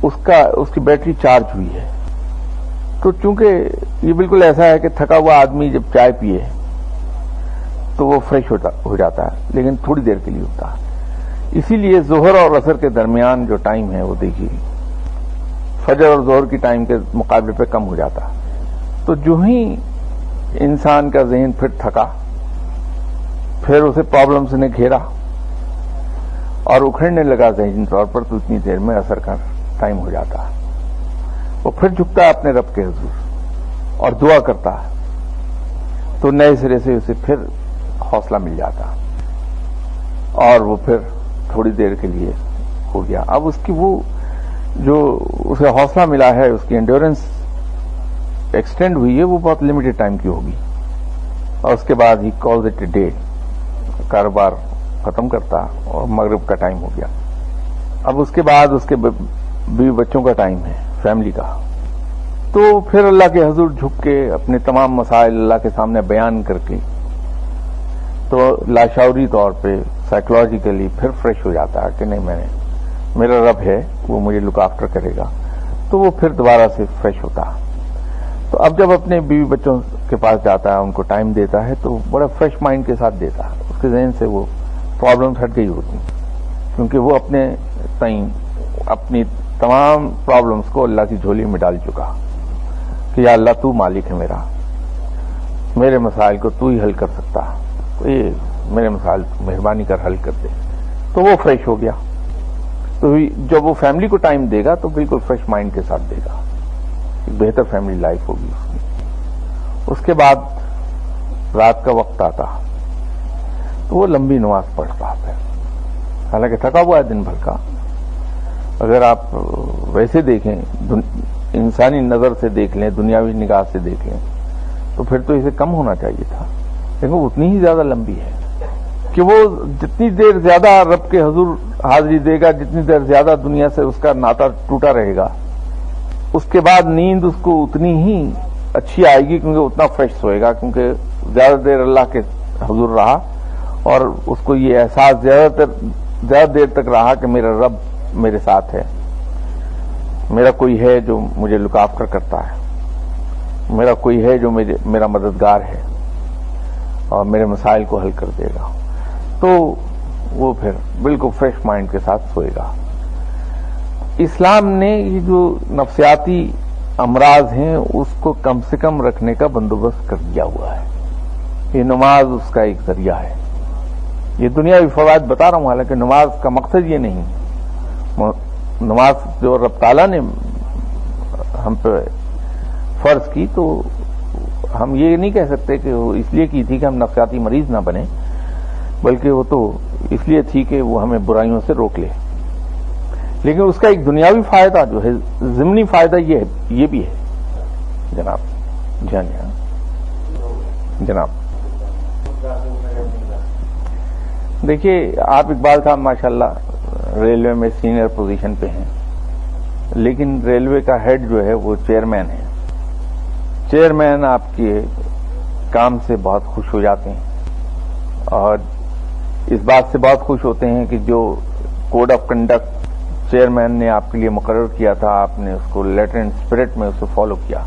اس کی بیٹری چارج ہوئی ہے، تو چونکہ یہ بالکل ایسا ہے کہ تھکا ہوا آدمی جب چائے پیے تو وہ فریش ہو جاتا ہے، لیکن تھوڑی دیر کے لیے ہوتا ہے. اسی لیے ظہر اور عصر کے درمیان جو ٹائم ہے وہ دیکھیے فجر اور ظہر کی ٹائم کے مقابلے پہ کم ہو جاتا ہے. تو جو ہی انسان کا ذہن پھر تھکا، پھر اسے پرابلمس نے گھیرا اور اکھڑنے لگا ذہنی طور پر، تو اتنی دیر میں عصر کا ٹائم ہو جاتا ہے. وہ پھر جھکتا ہے اپنے رب کے حضور اور دعا کرتا ہے، تو نئے سرے سے اسے پھر حوصلہ مل جاتا اور وہ پھر تھوڑی دیر کے لیے ہو گیا. اب اس کی وہ جو اسے حوصلہ ملا ہے، اس کی انڈیورنس ایکسٹینڈ ہوئی ہے، وہ بہت لمیٹڈ ٹائم کی ہوگی. اور اس کے بعد he calls it a day, کاروبار ختم کرتا اور مغرب کا ٹائم ہو گیا. اب اس کے بعد اس کے بیوی بچوں کا ٹائم ہے، فیملی کا. تو پھر اللہ کے حضور جھک کے اپنے تمام مسائل اللہ کے سامنے بیان کر کے تو لاشعوری طور پہ سائیکولوجیکلی پھر فریش ہو جاتا ہے کہ نہیں، میرا رب ہے، وہ مجھے لک آفٹر کرے گا. تو وہ پھر دوبارہ سے فریش ہوتا ہے. تو اب جب اپنے بیوی بچوں کے پاس جاتا ہے، ان کو ٹائم دیتا ہے، تو بڑا فریش مائنڈ کے ساتھ دیتا ہے. اس کے ذہن سے وہ پرابلمس ہٹ گئی ہوتی ہیں، کیونکہ وہ اپنے تئیں اپنی تمام پرابلمس کو اللہ کی جھولی میں ڈال چکا کہ یا اللہ تو مالک ہے میرا، میرے مسائل کو تو ہی حل کر سکتا، یہ میرے مسائل مہربانی کر حل کر دے. تو وہ فریش ہو گیا. تو جب وہ فیملی کو ٹائم دے گا تو بالکل فریش مائنڈ کے ساتھ دے گا، ایک بہتر فیملی لائف ہوگی اس کی. اس کے بعد رات کا وقت آتا تو وہ لمبی نماز پڑھتا ہے. حالانکہ تھکا ہوا ہے دن بھر کا. اگر آپ ویسے دیکھیں، انسانی نظر سے دیکھ لیں، دنیاوی نگاہ سے دیکھ لیں، تو پھر تو اسے کم ہونا چاہیے تھا، لیکن وہ اتنی ہی زیادہ لمبی ہے کہ وہ جتنی دیر زیادہ رب کے حضور حاضری دے گا، جتنی دیر زیادہ دنیا سے اس کا ناطا ٹوٹا رہے گا، اس کے بعد نیند اس کو اتنی ہی اچھی آئے گی، کیونکہ اتنا فریش سوئے گا، کیونکہ زیادہ دیر اللہ کے حضور رہا اور اس کو یہ احساس زیادہ دیر تک رہا کہ میرا رب میرے ساتھ ہے، میرا کوئی ہے جو مجھے لک آفٹر کرتا ہے، میرا کوئی ہے جو میرا مددگار ہے اور میرے مسائل کو حل کر دے گا. تو وہ پھر بالکل فریش مائنڈ کے ساتھ سوئے گا. اسلام نے یہ جو نفسیاتی امراض ہیں اس کو کم سے کم رکھنے کا بندوبست کر دیا ہوا ہے. یہ نماز اس کا ایک ذریعہ ہے. یہ دنیاوی فوائد بتا رہا ہوں، حالانکہ نماز کا مقصد یہ نہیں. نماز جو رب تعالیٰ نے ہم پہ فرض کی، تو ہم یہ نہیں کہہ سکتے کہ وہ اس لیے کی تھی کہ ہم نفسیاتی مریض نہ بنیں، بلکہ وہ تو اس لیے تھی کہ وہ ہمیں برائیوں سے روک لے. لیکن اس کا ایک دنیاوی فائدہ جو ہے، ضمنی فائدہ یہ بھی ہے جناب. جی ہاں جناب. دیکھیے، آپ اقبال صاحب ماشاءاللہ ریلوے میں سینئر پوزیشن پہ ہیں، لیکن ریلوے کا ہیڈ جو ہے وہ چیئرمین ہے. چیئرمین آپ کے کام سے بہت خوش ہو جاتے ہیں اور اس بات سے بہت خوش ہوتے ہیں کہ جو کوڈ آف کنڈکٹ چیئرمین نے آپ کے لیے مقرر کیا تھا، آپ نے اس کو لیٹر اینڈ اسپرٹ میں اسے فالو کیا،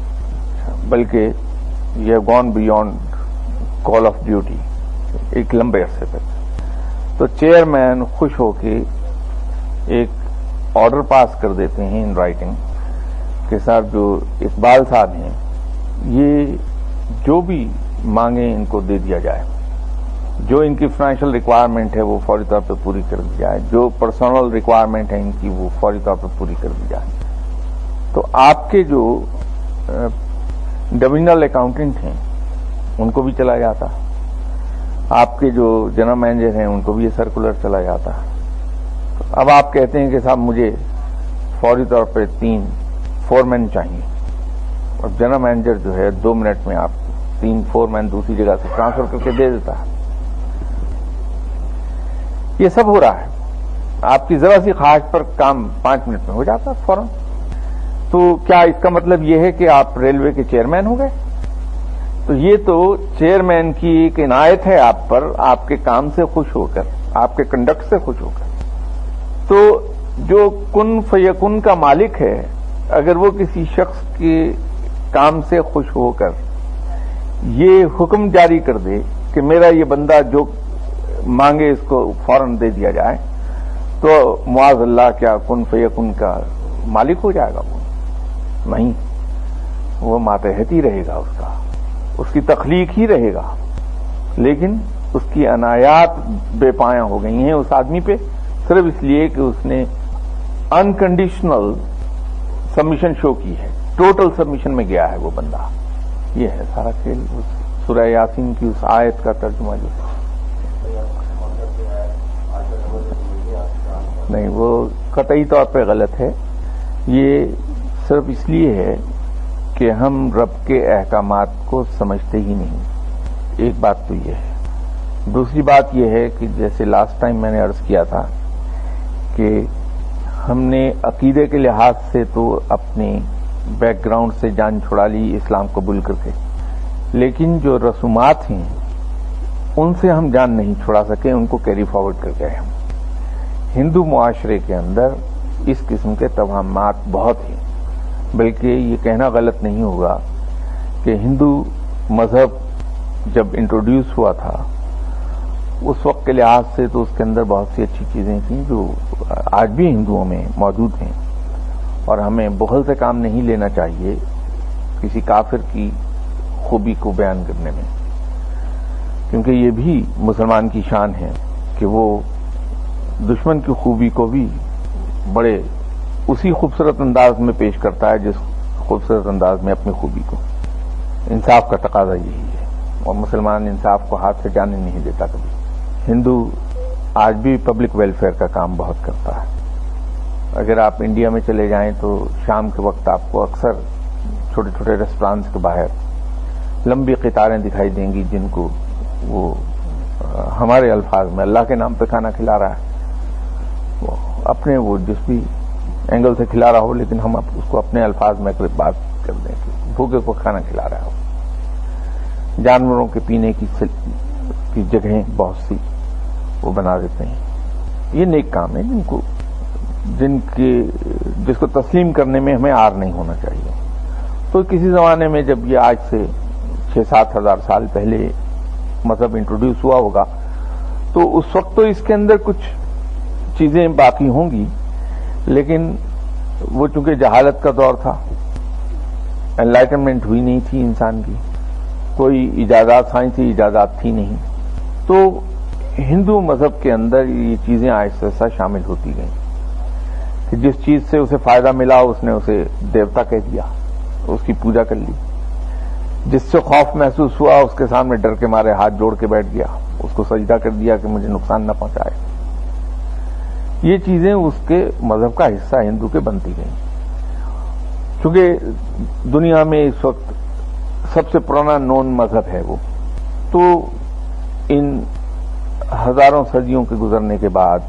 بلکہ یہ have gone beyond call of duty ایک لمبے عرصے تک. تو چیئرمین خوش ہو کے ایک آرڈر پاس کر دیتے ہیں ان رائٹنگ کہ صاحب جو اقبال صاحب ہیں، یہ جو بھی مانگیں ان کو دے دیا جائے، جو ان کی فائنینشیل ریکوائرمنٹ ہے وہ فوری طور پہ پوری کر دی جائے، جو پرسنل ریکوائرمنٹ ہے ان کی وہ فوری طور پہ پوری کر دی جائے. تو آپ کے جو ڈویژنل اکاؤنٹنٹ ہیں ان کو بھی چلا جاتا، آپ کے جو جنرل مینیجر ہیں ان کو بھی یہ سرکولر چلا جاتا. اب آپ کہتے ہیں کہ صاحب مجھے فوری طور پہ 3 فورمین چاہیے، اور جنرل مینیجر جو ہے 2 منٹ میں آپ 3 فورمین دوسری جگہ سے ٹرانسفر کر کے دے دیتا ہے. یہ سب ہو رہا ہے. آپ کی ذرا سی خواہش پر کام 5 منٹ میں ہو جاتا ہے فوراً. تو کیا اس کا مطلب یہ ہے کہ آپ ریلوے کے چیئرمین ہو گئے؟ تو یہ تو چیئرمین کی ایک عنایت ہے آپ پر، آپ کے کام سے خوش ہو کر، آپ کے کنڈکٹ سے خوش ہو کر. تو جو کن فیکن کا مالک ہے، اگر وہ کسی شخص کے کام سے خوش ہو کر یہ حکم جاری کر دے کہ میرا یہ بندہ جو مانگے اس کو فوراً دے دیا جائے، تو معاذ اللہ کیا کن فیکن کا مالک ہو جائے گا؟ وہ نہیں، وہ ماتحت ہی رہے گا، اس کی تخلیق ہی رہے گا، لیکن اس کی عنایات بے پایاں ہو گئی ہیں اس آدمی پہ، صرف اس لیے کہ اس نے انکنڈیشنل سبمیشن شو کی ہے، ٹوٹل سبمیشن میں گیا ہے وہ بندہ. یہ ہے سارا کھیل. اس سورہ یاسین کی اس آیت کا ترجمہ جو نہیں، وہ قطعی طور پہ غلط ہے. یہ صرف اس لیے ہے کہ ہم رب کے احکامات کو سمجھتے ہی نہیں. ایک بات تو یہ ہے. دوسری بات یہ ہے کہ جیسے لاسٹ ٹائم میں نے عرض کیا تھا کہ ہم نے عقیدے کے لحاظ سے تو اپنے بیک گراؤنڈ سے جان چھڑا لی اسلام قبول کر کے، لیکن جو رسومات ہیں ان سے ہم جان نہیں چھڑا سکے، ان کو کیری فارورڈ کر گئے. ہم ہندو معاشرے کے اندر اس قسم کے توہمات بہت ہیں، بلکہ یہ کہنا غلط نہیں ہوگا کہ ہندو مذہب جب انٹروڈیوس ہوا تھا اس وقت کے لحاظ سے تو اس کے اندر بہت سی اچھی چیزیں تھیں جو آج بھی ہندوؤں میں موجود ہیں، اور ہمیں بخل سے کام نہیں لینا چاہیے کسی کافر کی خوبی کو بیان کرنے میں، کیونکہ یہ بھی مسلمان کی شان ہے کہ وہ دشمن کی خوبی کو بھی بڑے اسی خوبصورت انداز میں پیش کرتا ہے جس خوبصورت انداز میں اپنی خوبی کو. انصاف کا تقاضا یہی ہے، اور مسلمان انصاف کو ہاتھ سے جانے نہیں دیتا کبھی. ہندو آج بھی پبلک ویلفیئر کا کام بہت کرتا ہے. اگر آپ انڈیا میں چلے جائیں تو شام کے وقت آپ کو اکثر چھوٹے چھوٹے ریسٹورانٹس کے باہر لمبی قطاریں دکھائی دیں گی جن کو وہ ہمارے الفاظ میں اللہ کے نام پہ کھانا کھلا رہا ہے. وہ اپنے وہ جس بھی اینگل سے کھلا رہا ہو، لیکن ہم اس کو اپنے الفاظ میں بات کر دیں کہ بھوکے کو کھانا کھلا رہا ہو. جانوروں کے پینے کی جگہیں بہت سی وہ بنا دیتے ہیں. یہ نیک کام ہے جس کو تسلیم کرنے میں ہمیں آر نہیں ہونا چاہیے. تو کسی زمانے میں جب یہ آج سے 6-7 ہزار سال پہلے مذہب انٹروڈیوس ہوا ہوگا تو اس وقت تو اس کے اندر کچھ چیزیں باقی ہوں گی، لیکن وہ چونکہ جہالت کا دور تھا، انلائٹنمنٹ ہوئی نہیں تھی انسان کی، کوئی ایجادات سائنسی ایجادات تھی نہیں، تو ہندو مذہب کے اندر یہ چیزیں آہستہ آہستہ شامل ہوتی گئیں کہ جس چیز سے اسے فائدہ ملا اس نے اسے دیوتا کہہ دیا، اس کی پوجا کر لی. جس سے خوف محسوس ہوا اس کے سامنے ڈر کے مارے ہاتھ جوڑ کے بیٹھ گیا، اس کو سجدہ کر دیا کہ مجھے نقصان نہ پہنچائے. یہ چیزیں اس کے مذہب کا حصہ ہندو کے بنتی گئیں. چونکہ دنیا میں اس وقت سب سے پرانا نون مذہب ہے وہ، تو ان ہزاروں صدیوں کے گزرنے کے بعد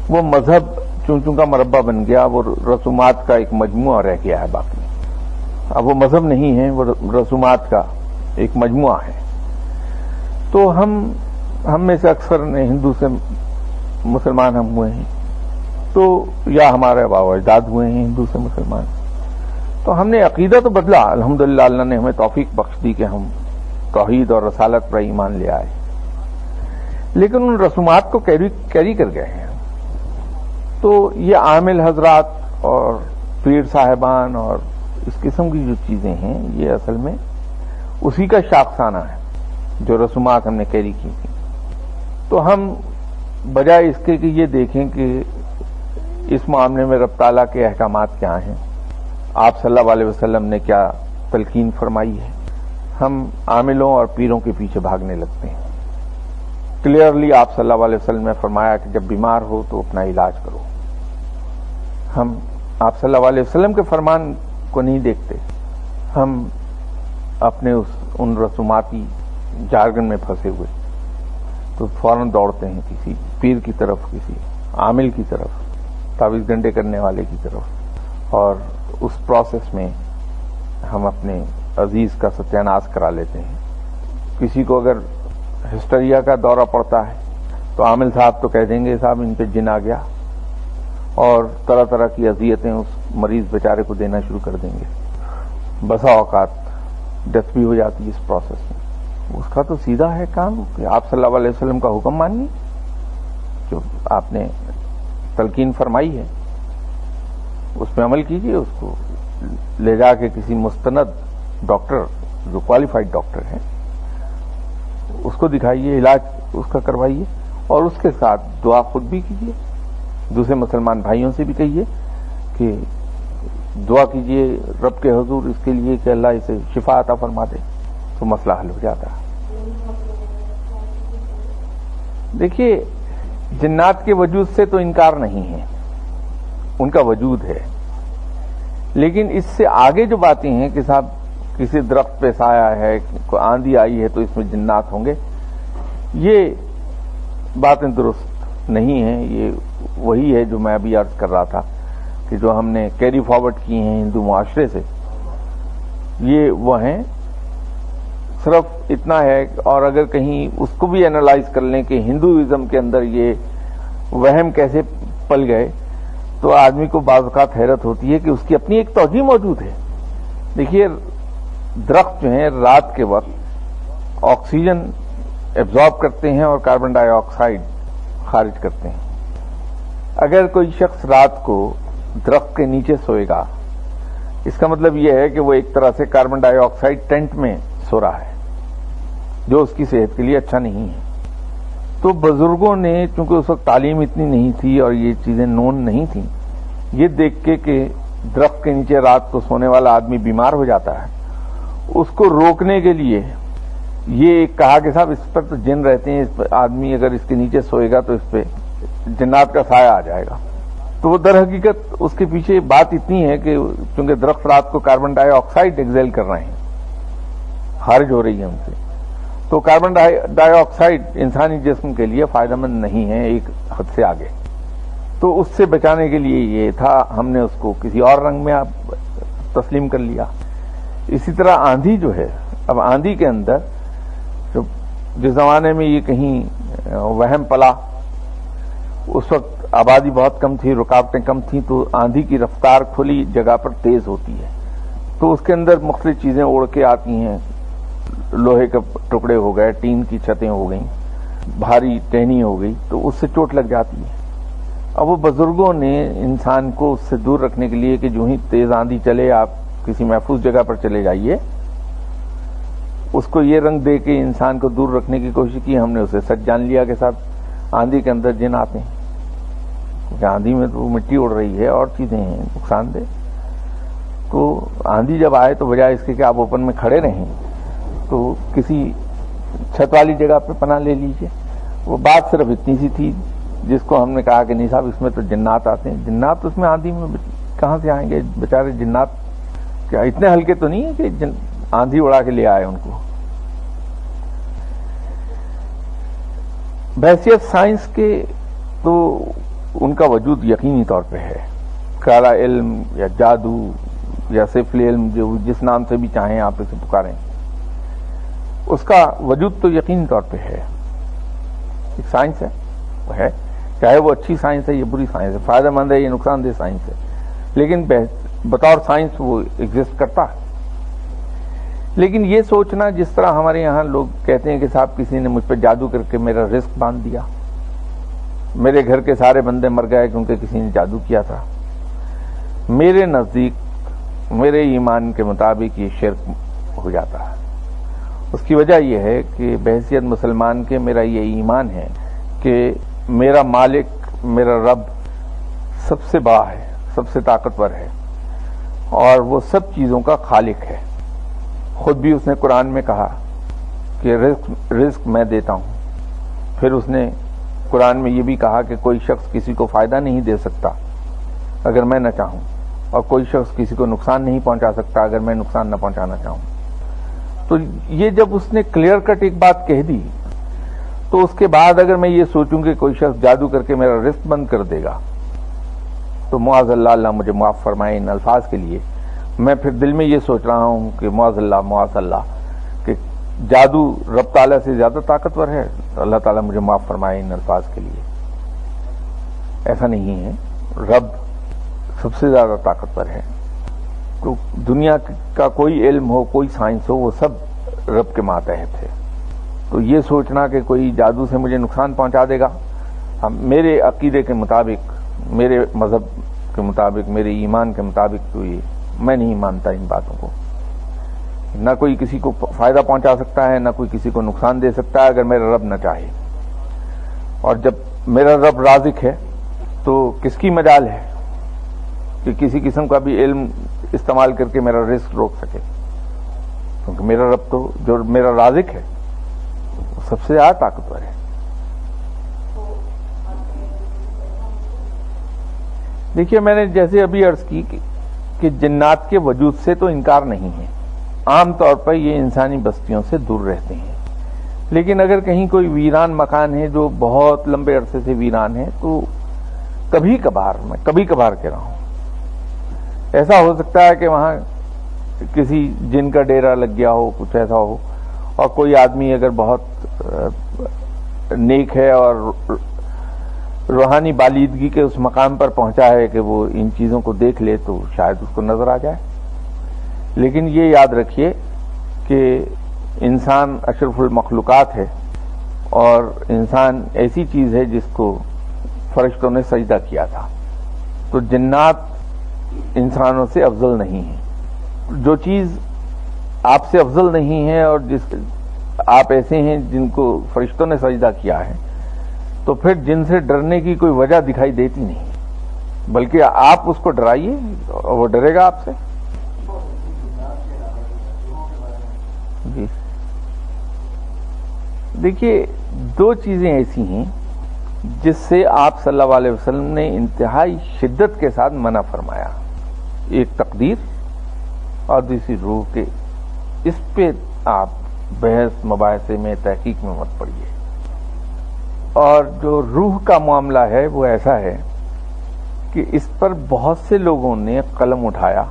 وہ مذہب چون کا مربع بن گیا، وہ رسومات کا ایک مجموعہ رہ گیا ہے باقی. اب وہ مذہب نہیں ہے، وہ رسومات کا ایک مجموعہ ہے. تو ہم میں سے اکثر نے ہندو سے مسلمان ہم ہوئے ہیں، تو یا ہمارے آباء و اجداد ہوئے ہیں ہندو سے مسلمان، تو ہم نے عقیدہ تو بدلا. الحمدللہ اللہ نے ہمیں توفیق بخش دی کہ ہم توحید اور رسالت پر ایمان لے آئے، لیکن ان رسومات کو کیری کر گئے ہیں. تو یہ عامل حضرات اور پیر صاحبان اور اس قسم کی جو چیزیں ہیں یہ اصل میں اسی کا شاخسانہ ہے جو رسومات ہم نے کیری کی تھیں. تو ہم بجائے اس کے کہ یہ دیکھیں کہ اس معاملے میں رب تعالیٰ کے احکامات کیا ہیں، آپ صلی اللہ علیہ وسلم نے کیا تلقین فرمائی ہے، ہم عاملوں اور پیروں کے پیچھے بھاگنے لگتے ہیں. کلیئرلی آپ صلی اللہ علیہ وسلم نے فرمایا کہ جب بیمار ہو تو اپنا علاج کرو. ہم آپ صلی اللہ علیہ وسلم کے فرمان کو نہیں دیکھتے، ہم اپنے ان رسوماتی جارگن میں پھنسے ہوئے تو فوراً دوڑتے ہیں کسی پیر کی طرف، کسی عامل کی طرف، تعویذ گنڈے کرنے والے کی طرف، اور اس پروسیس میں ہم اپنے عزیز کا ستیہ ناش کرا لیتے ہیں۔ کسی کو اگر ہسٹریا کا دورہ پڑتا ہے تو عامل صاحب تو کہہ دیں گے صاحب ان پہ جن آ گیا، اور طرح طرح کی اذیتیں اس مریض بیچارے کو دینا شروع کر دیں گے۔ بسا اوقات ڈیتھ بھی ہو جاتی ہے اس پروسیس میں۔ اس کا تو سیدھا ہے کام کہ آپ صلی اللہ علیہ وسلم کا حکم مانیے، جو آپ نے تلقین فرمائی ہے اس پہ عمل کیجیے، اس کو لے جا کے کسی مستند ڈاکٹر جو کوالیفائڈ ڈاکٹر ہیں اس کو دکھائیے، علاج اس کا کروائیے، اور اس کے ساتھ دعا خود بھی کیجیے، دوسرے مسلمان بھائیوں سے بھی کہیے کہ دعا کیجیے رب کے حضور اس کے لیے کہ اللہ اسے شفا عطا فرما دے، تو مسئلہ حل ہو جاتا ہے۔ دیکھیے، جنات کے وجود سے تو انکار نہیں ہے، ان کا وجود ہے، لیکن اس سے آگے جو باتیں ہیں کہ صاحب کسی درخت پہ سایہ ہے، کوئی آندھی آئی ہے تو اس میں جنات ہوں گے، یہ باتیں درست نہیں ہیں۔ یہ وہی ہے جو میں ابھی عرض کر رہا تھا کہ جو ہم نے کیری فارورڈ کی ہیں ہندو معاشرے سے، یہ وہ ہیں، صرف اتنا ہے۔ اور اگر کہیں اس کو بھی اینالائز کر لیں کہ ہندوازم کے اندر یہ وہم کیسے پل گئے، تو آدمی کو بعض اوقات حیرت ہوتی ہے کہ اس کی اپنی ایک توجہ موجود ہے۔ دیکھیے، درخت جو ہیں رات کے وقت آکسیجن ایبزارب کرتے ہیں اور کاربن ڈائی آکسائڈ خارج کرتے ہیں۔ اگر کوئی شخص رات کو درخت کے نیچے سوئے گا، اس کا مطلب یہ ہے کہ وہ ایک طرح سے کاربن ڈائی آکسائڈ ٹینٹ میں سو رہا ہے، جو اس کی صحت کے لیے اچھا نہیں ہے۔ تو بزرگوں نے، چونکہ اس وقت تعلیم اتنی نہیں تھی اور یہ چیزیں نون نہیں تھیں، یہ دیکھ کے کہ درخت کے نیچے رات کو سونے والا آدمی بیمار ہو جاتا ہے، اس کو روکنے کے لیے یہ کہا کہ صاحب اس پر تو جن رہتے ہیں، اس پر آدمی اگر اس کے نیچے سوئے گا تو اس پہ جنات کا سایہ آ جائے گا۔ تو وہ در حقیقت اس کے پیچھے بات اتنی ہے کہ چونکہ درخت رات کو کاربن ڈائی آکسائڈ ایکزیل کر رہے ہیں، خارج ہو رہی ہے ان سے، تو کاربن ڈائی آکسائڈ انسانی جسم کے لیے فائدہ مند نہیں ہے ایک حد سے آگے۔ تو اس سے بچانے کے لیے یہ تھا، ہم نے اس کو کسی اور رنگ میں تسلیم کر لیا۔ اسی طرح آندھی جو ہے، اب آندھی کے اندر جس زمانے میں یہ کہیں وہم پلا، اس وقت آبادی بہت کم تھی، رکاوٹیں کم تھیں، تو آندھی کی رفتار کھلی جگہ پر تیز ہوتی ہے، تو اس کے اندر مختلف چیزیں اڑ کے آتی ہیں، لوہے کے ٹکڑے ہو گئے، ٹین کی چھتیں ہو گئیں، بھاری ٹہنی ہو گئی، تو اس سے چوٹ لگ جاتی ہے۔ اب وہ بزرگوں نے انسان کو اس سے دور رکھنے کے لیے کہ جو ہی تیز آندھی چلے آپ کسی محفوظ جگہ پر چلے جائیے، اس کو یہ رنگ دے کے انسان کو دور رکھنے کی کوشش کی۔ ہم نے اسے سچ جان لیا کہ صاحب آندھی کے اندر جن آتے ہیں، کیونکہ آندھی میں تو مٹی اڑ رہی ہے اور چیزیں ہیں نقصان دہ، تو آندھی جب آئے تو بجائے اس کے کہ آپ اوپن میں کھڑے رہیں تو کسی چھت والی جگہ پہ پناہ لے لیجئے۔ وہ بات صرف اتنی سی تھی جس کو ہم نے کہا کہ نہیں صاحب اس میں تو جنات آتے ہیں۔ جنات اس میں آندھی میں کہاں سے آئیں گے؟ بیچارے جنات کیا اتنے ہلکے تو نہیں ہیں کہ آندھی اڑا کے لے آئے ان کو۔ بحیثیت سائنس کے تو ان کا وجود یقینی طور پہ ہے، کالا علم یا جادو یا سفل علم، جو جس نام سے بھی چاہیں آپ اسے پکاریں، اس کا وجود تو یقینی طور پہ ہے۔ ایک سائنس ہے، وہ ہے، چاہے وہ اچھی سائنس ہے یا بری سائنس ہے، فائدہ مند ہے یا نقصان دہ سائنس ہے، لیکن بطور سائنس وہ ایگزسٹ کرتا ہے۔ لیکن یہ سوچنا، جس طرح ہمارے یہاں لوگ کہتے ہیں کہ صاحب کسی نے مجھ پہ جادو کر کے میرا رزق باندھ دیا، میرے گھر کے سارے بندے مر گئے کیونکہ کسی نے جادو کیا تھا، میرے نزدیک، میرے ایمان کے مطابق یہ شرک ہو جاتا ہے۔ اس کی وجہ یہ ہے کہ بحیثیت مسلمان کے میرا یہ ایمان ہے کہ میرا مالک، میرا رب سب سے بڑا ہے، سب سے طاقتور ہے، اور وہ سب چیزوں کا خالق ہے۔ خود بھی اس نے قرآن میں کہا کہ رزق میں دیتا ہوں، پھر اس نے قرآن میں یہ بھی کہا کہ کوئی شخص کسی کو فائدہ نہیں دے سکتا اگر میں نہ چاہوں، اور کوئی شخص کسی کو نقصان نہیں پہنچا سکتا اگر میں نقصان نہ پہنچانا چاہوں۔ تو یہ جب اس نے کلیئر کٹ ایک بات کہہ دی تو اس کے بعد اگر میں یہ سوچوں کہ کوئی شخص جادو کر کے میرا رزق بند کر دے گا تو معاذ اللہ، اللہ مجھے معاف فرمائے ان الفاظ کے لیے، میں پھر دل میں یہ سوچ رہا ہوں کہ معاذ اللہ کہ جادو رب تعالیٰ سے زیادہ طاقتور ہے، اللہ تعالیٰ مجھے معاف فرمائے ان الفاظ کے لیے۔ ایسا نہیں ہے، رب سب سے زیادہ طاقتور ہے۔ تو دنیا کا کوئی علم ہو، کوئی سائنس ہو، وہ سب رب کے ماتحت ہے۔ تو یہ سوچنا کہ کوئی جادو سے مجھے نقصان پہنچا دے گا، میرے عقیدے کے مطابق، میرے مذہب کے مطابق، میرے ایمان کے مطابق تو یہ میں نہیں مانتا ان باتوں کو۔ نہ کوئی کسی کو فائدہ پہنچا سکتا ہے، نہ کوئی کسی کو نقصان دے سکتا ہے اگر میرا رب نہ چاہے۔ اور جب میرا رب رازق ہے تو کس کی مجال ہے کہ کسی قسم کا بھی علم استعمال کر کے میرا رزق روک سکے؟ کیونکہ میرا رب تو جو میرا رازق ہے وہ سب سے زیادہ طاقتور ہے۔ دیکھیے، میں نے جیسے ابھی عرض کی کہ جنات کے وجود سے تو انکار نہیں ہے، عام طور پر یہ انسانی بستیوں سے دور رہتے ہیں، لیکن اگر کہیں کوئی ویران مکان ہے جو بہت لمبے عرصے سے ویران ہے تو کبھی کبھار کہہ رہا ہوں، ایسا ہو سکتا ہے کہ وہاں کسی جن کا ڈیرا لگ گیا ہو، کچھ ایسا ہو، اور کوئی آدمی اگر بہت نیک ہے اور روحانی بالیدگی کے اس مقام پر پہنچا ہے کہ وہ ان چیزوں کو دیکھ لے تو شاید اس کو نظر آ جائے۔ لیکن یہ یاد رکھیے کہ انسان اشرف المخلوقات ہے، اور انسان ایسی چیز ہے جس کو فرشتوں نے سجدہ کیا تھا، تو جنات انسانوں سے افضل نہیں ہیں۔ جو چیز آپ سے افضل نہیں ہے اور جس آپ ایسے ہیں جن کو فرشتوں نے سجدہ کیا ہے، تو پھر جن سے ڈرنے کی کوئی وجہ دکھائی دیتی نہیں، بلکہ آپ اس کو ڈرائیے اور وہ ڈرے گا آپ سے۔ جی دیکھیے، دو چیزیں ایسی ہیں جس سے آپ صلی اللہ علیہ وسلم نے انتہائی شدت کے ساتھ منع فرمایا، ایک تقدیر اور دوسری روح کے۔ اس پہ آپ بحث مباحثے میں، تحقیق میں مت پڑیے۔ اور جو روح کا معاملہ ہے وہ ایسا ہے کہ اس پر بہت سے لوگوں نے قلم اٹھایا،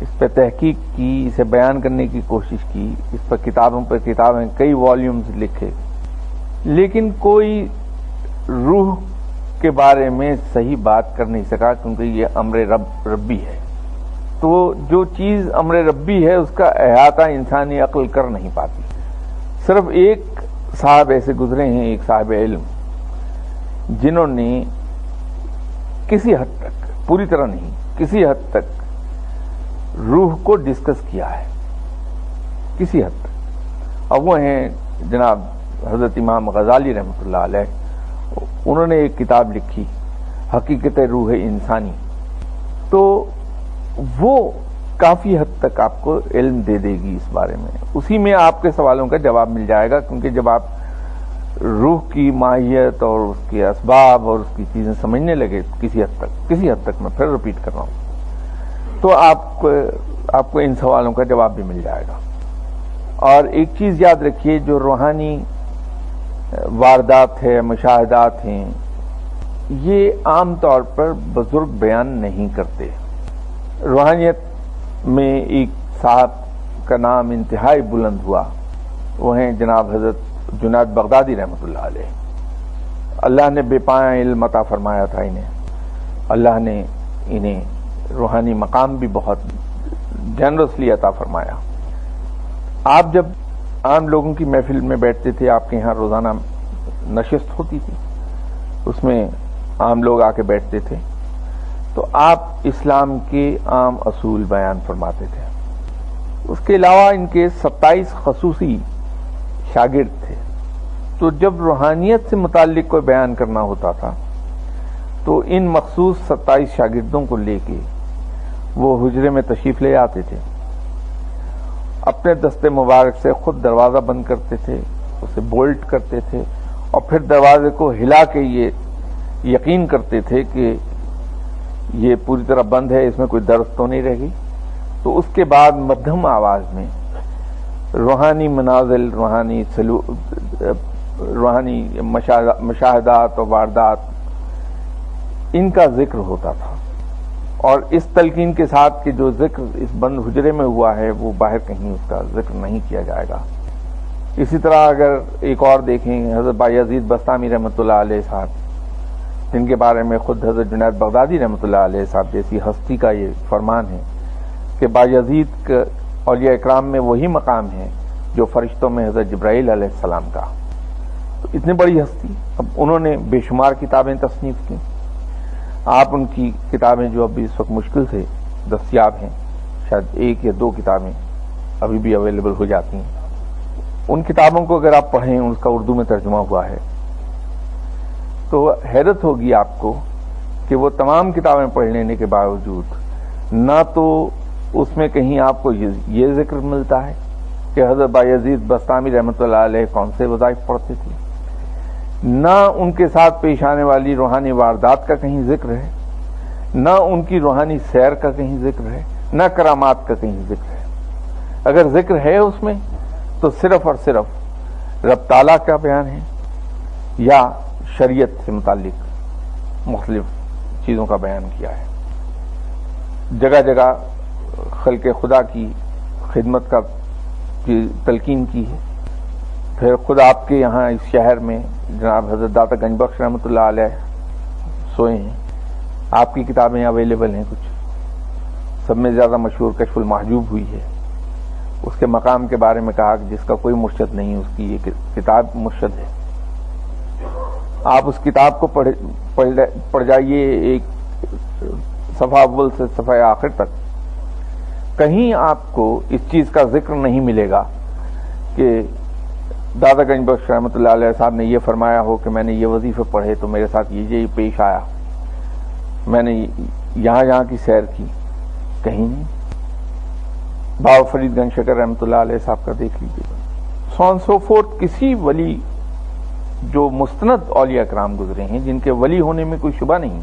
اس پہ تحقیق کی، اسے بیان کرنے کی کوشش کی، اس پر کتابوں پر کتابیں، کئی والیومز لکھے، لیکن کوئی روح کے بارے میں صحیح بات کر نہیں سکا، کیونکہ یہ امر ربی ہے۔ تو جو چیز امر ربی ہے اس کا احاطہ انسانی عقل کر نہیں پاتی۔ صرف ایک صاحب ایسے گزرے ہیں، ایک صاحب علم، جنہوں نے کسی حد تک، پوری طرح نہیں، کسی حد تک روح کو ڈسکس کیا ہے، کسی حد تک۔ اور وہ ہیں جناب حضرت امام غزالی رحمۃ اللہ علیہ۔ انہوں نے ایک کتاب لکھی، حقیقت روح انسانی، تو وہ کافی حد تک آپ کو علم دے دے گی اس بارے میں۔ اسی میں آپ کے سوالوں کا جواب مل جائے گا، کیونکہ جب آپ روح کی ماہیت اور اس کے اسباب اور اس کی چیزیں سمجھنے لگے کسی حد تک میں پھر رپیٹ کر رہا ہوں، تو آپ کو ان سوالوں کا جواب بھی مل جائے گا۔ اور ایک چیز یاد رکھیے، جو روحانی واردات ہے، مشاہدات ہیں، یہ عام طور پر بزرگ بیان نہیں کرتے۔ روحانیت میں ایک صاحب کا نام انتہائی بلند ہوا، وہ ہیں جناب حضرت جنید بغدادی رحمۃ اللہ علیہ۔ اللہ نے بے پایہ علم عطا فرمایا تھا انہیں، اللہ نے انہیں روحانی مقام بھی بہت جنرسلی عطا فرمایا۔ آپ جب عام لوگوں کی محفل میں بیٹھتے تھے، آپ کے یہاں روزانہ نشست ہوتی تھی، اس میں عام لوگ آ کے بیٹھتے تھے، تو آپ اسلام کے عام اصول بیان فرماتے تھے۔ اس کے علاوہ ان کے 27 خصوصی شاگرد تھے، تو جب روحانیت سے متعلق کوئی بیان کرنا ہوتا تھا تو ان مخصوص 27 شاگردوں کو لے کے وہ حجرے میں تشریف لے آتے تھے، اپنے دستے مبارک سے خود دروازہ بند کرتے تھے، اسے بولٹ کرتے تھے، اور پھر دروازے کو ہلا کے یہ یقین کرتے تھے کہ یہ پوری طرح بند ہے، اس میں کوئی درد تو نہیں رہ گی۔ تو اس کے بعد مدھم آواز میں روحانی منازل، روحانی روحانی مشاہدات اور واردات، ان کا ذکر ہوتا تھا، اور اس تلقین کے ساتھ کہ جو ذکر اس بند حجرے میں ہوا ہے وہ باہر کہیں اس کا ذکر نہیں کیا جائے گا۔ اسی طرح اگر ایک اور دیکھیں، حضرت بایزید بستامی رحمۃ اللہ علیہ صاحب، جن کے بارے میں خود حضرت جنید بغدادی رحمۃ اللہ علیہ صاحب جیسی ہستی کا یہ فرمان ہے کہ بایزید کا اولیاء اکرام میں وہی مقام ہے جو فرشتوں میں حضرت جبرائیل علیہ السلام کا۔ تو اتنی بڑی ہستی، اب انہوں نے بے شمار کتابیں تصنیف کی۔ آپ ان کی کتابیں جو ابھی اس وقت مشکل سے دستیاب ہیں، شاید 1 یا 2 کتابیں ابھی بھی اویلیبل ہو جاتی ہیں، ان کتابوں کو اگر آپ پڑھیں، اس کا اردو میں ترجمہ ہوا ہے، تو حیرت ہوگی آپ کو کہ وہ تمام کتابیں پڑھ لینے کے باوجود نہ تو اس میں کہیں آپ کو یہ ذکر ملتا ہے کہ حضرت بایزید بستامی رحمۃ اللہ علیہ کون سے وظائف پڑھتے تھے، نہ ان کے ساتھ پیش آنے والی روحانی واردات کا کہیں ذکر ہے، نہ ان کی روحانی سیر کا کہیں ذکر ہے، نہ کرامات کا کہیں ذکر ہے۔ اگر ذکر ہے اس میں تو صرف اور صرف رب تعالیٰ کا بیان ہے یا شریعت سے متعلق مختلف چیزوں کا بیان کیا ہے۔ جگہ جگہ خلق خدا کی خدمت کا تلقین کی ہے۔ پھر خود آپ کے یہاں اس شہر میں جناب حضرت داتا گنج بخش رحمۃ اللہ علیہ سوئے ہیں، آپ کی کتابیں اویلیبل ہیں کچھ، سب میں زیادہ مشہور کشف المحجوب ہوئی ہے۔ اس کے مقام کے بارے میں کہا کہ جس کا کوئی مرشد نہیں، اس کی یہ کتاب مرشد ہے۔ آپ اس کتاب کو پڑھ جائیے، ایک صفحہ اول سے صفحہ آخر تک، کہیں آپ کو اس چیز کا ذکر نہیں ملے گا کہ دادا گنج بخش رحمۃ اللہ علیہ صاحب نے یہ فرمایا ہو کہ میں نے یہ وظیفے پڑھے تو میرے ساتھ یہ پیش آیا، میں نے یہاں کی سیر کی، کہیں نہیں۔ بابا فرید گنج شکر رحمۃ اللہ علیہ صاحب کا دیکھ لیجیے، سو آن سو فورتھ۔ کسی ولی جو مستند اولیاء کرام گزرے ہیں، جن کے ولی ہونے میں کوئی شبہ نہیں،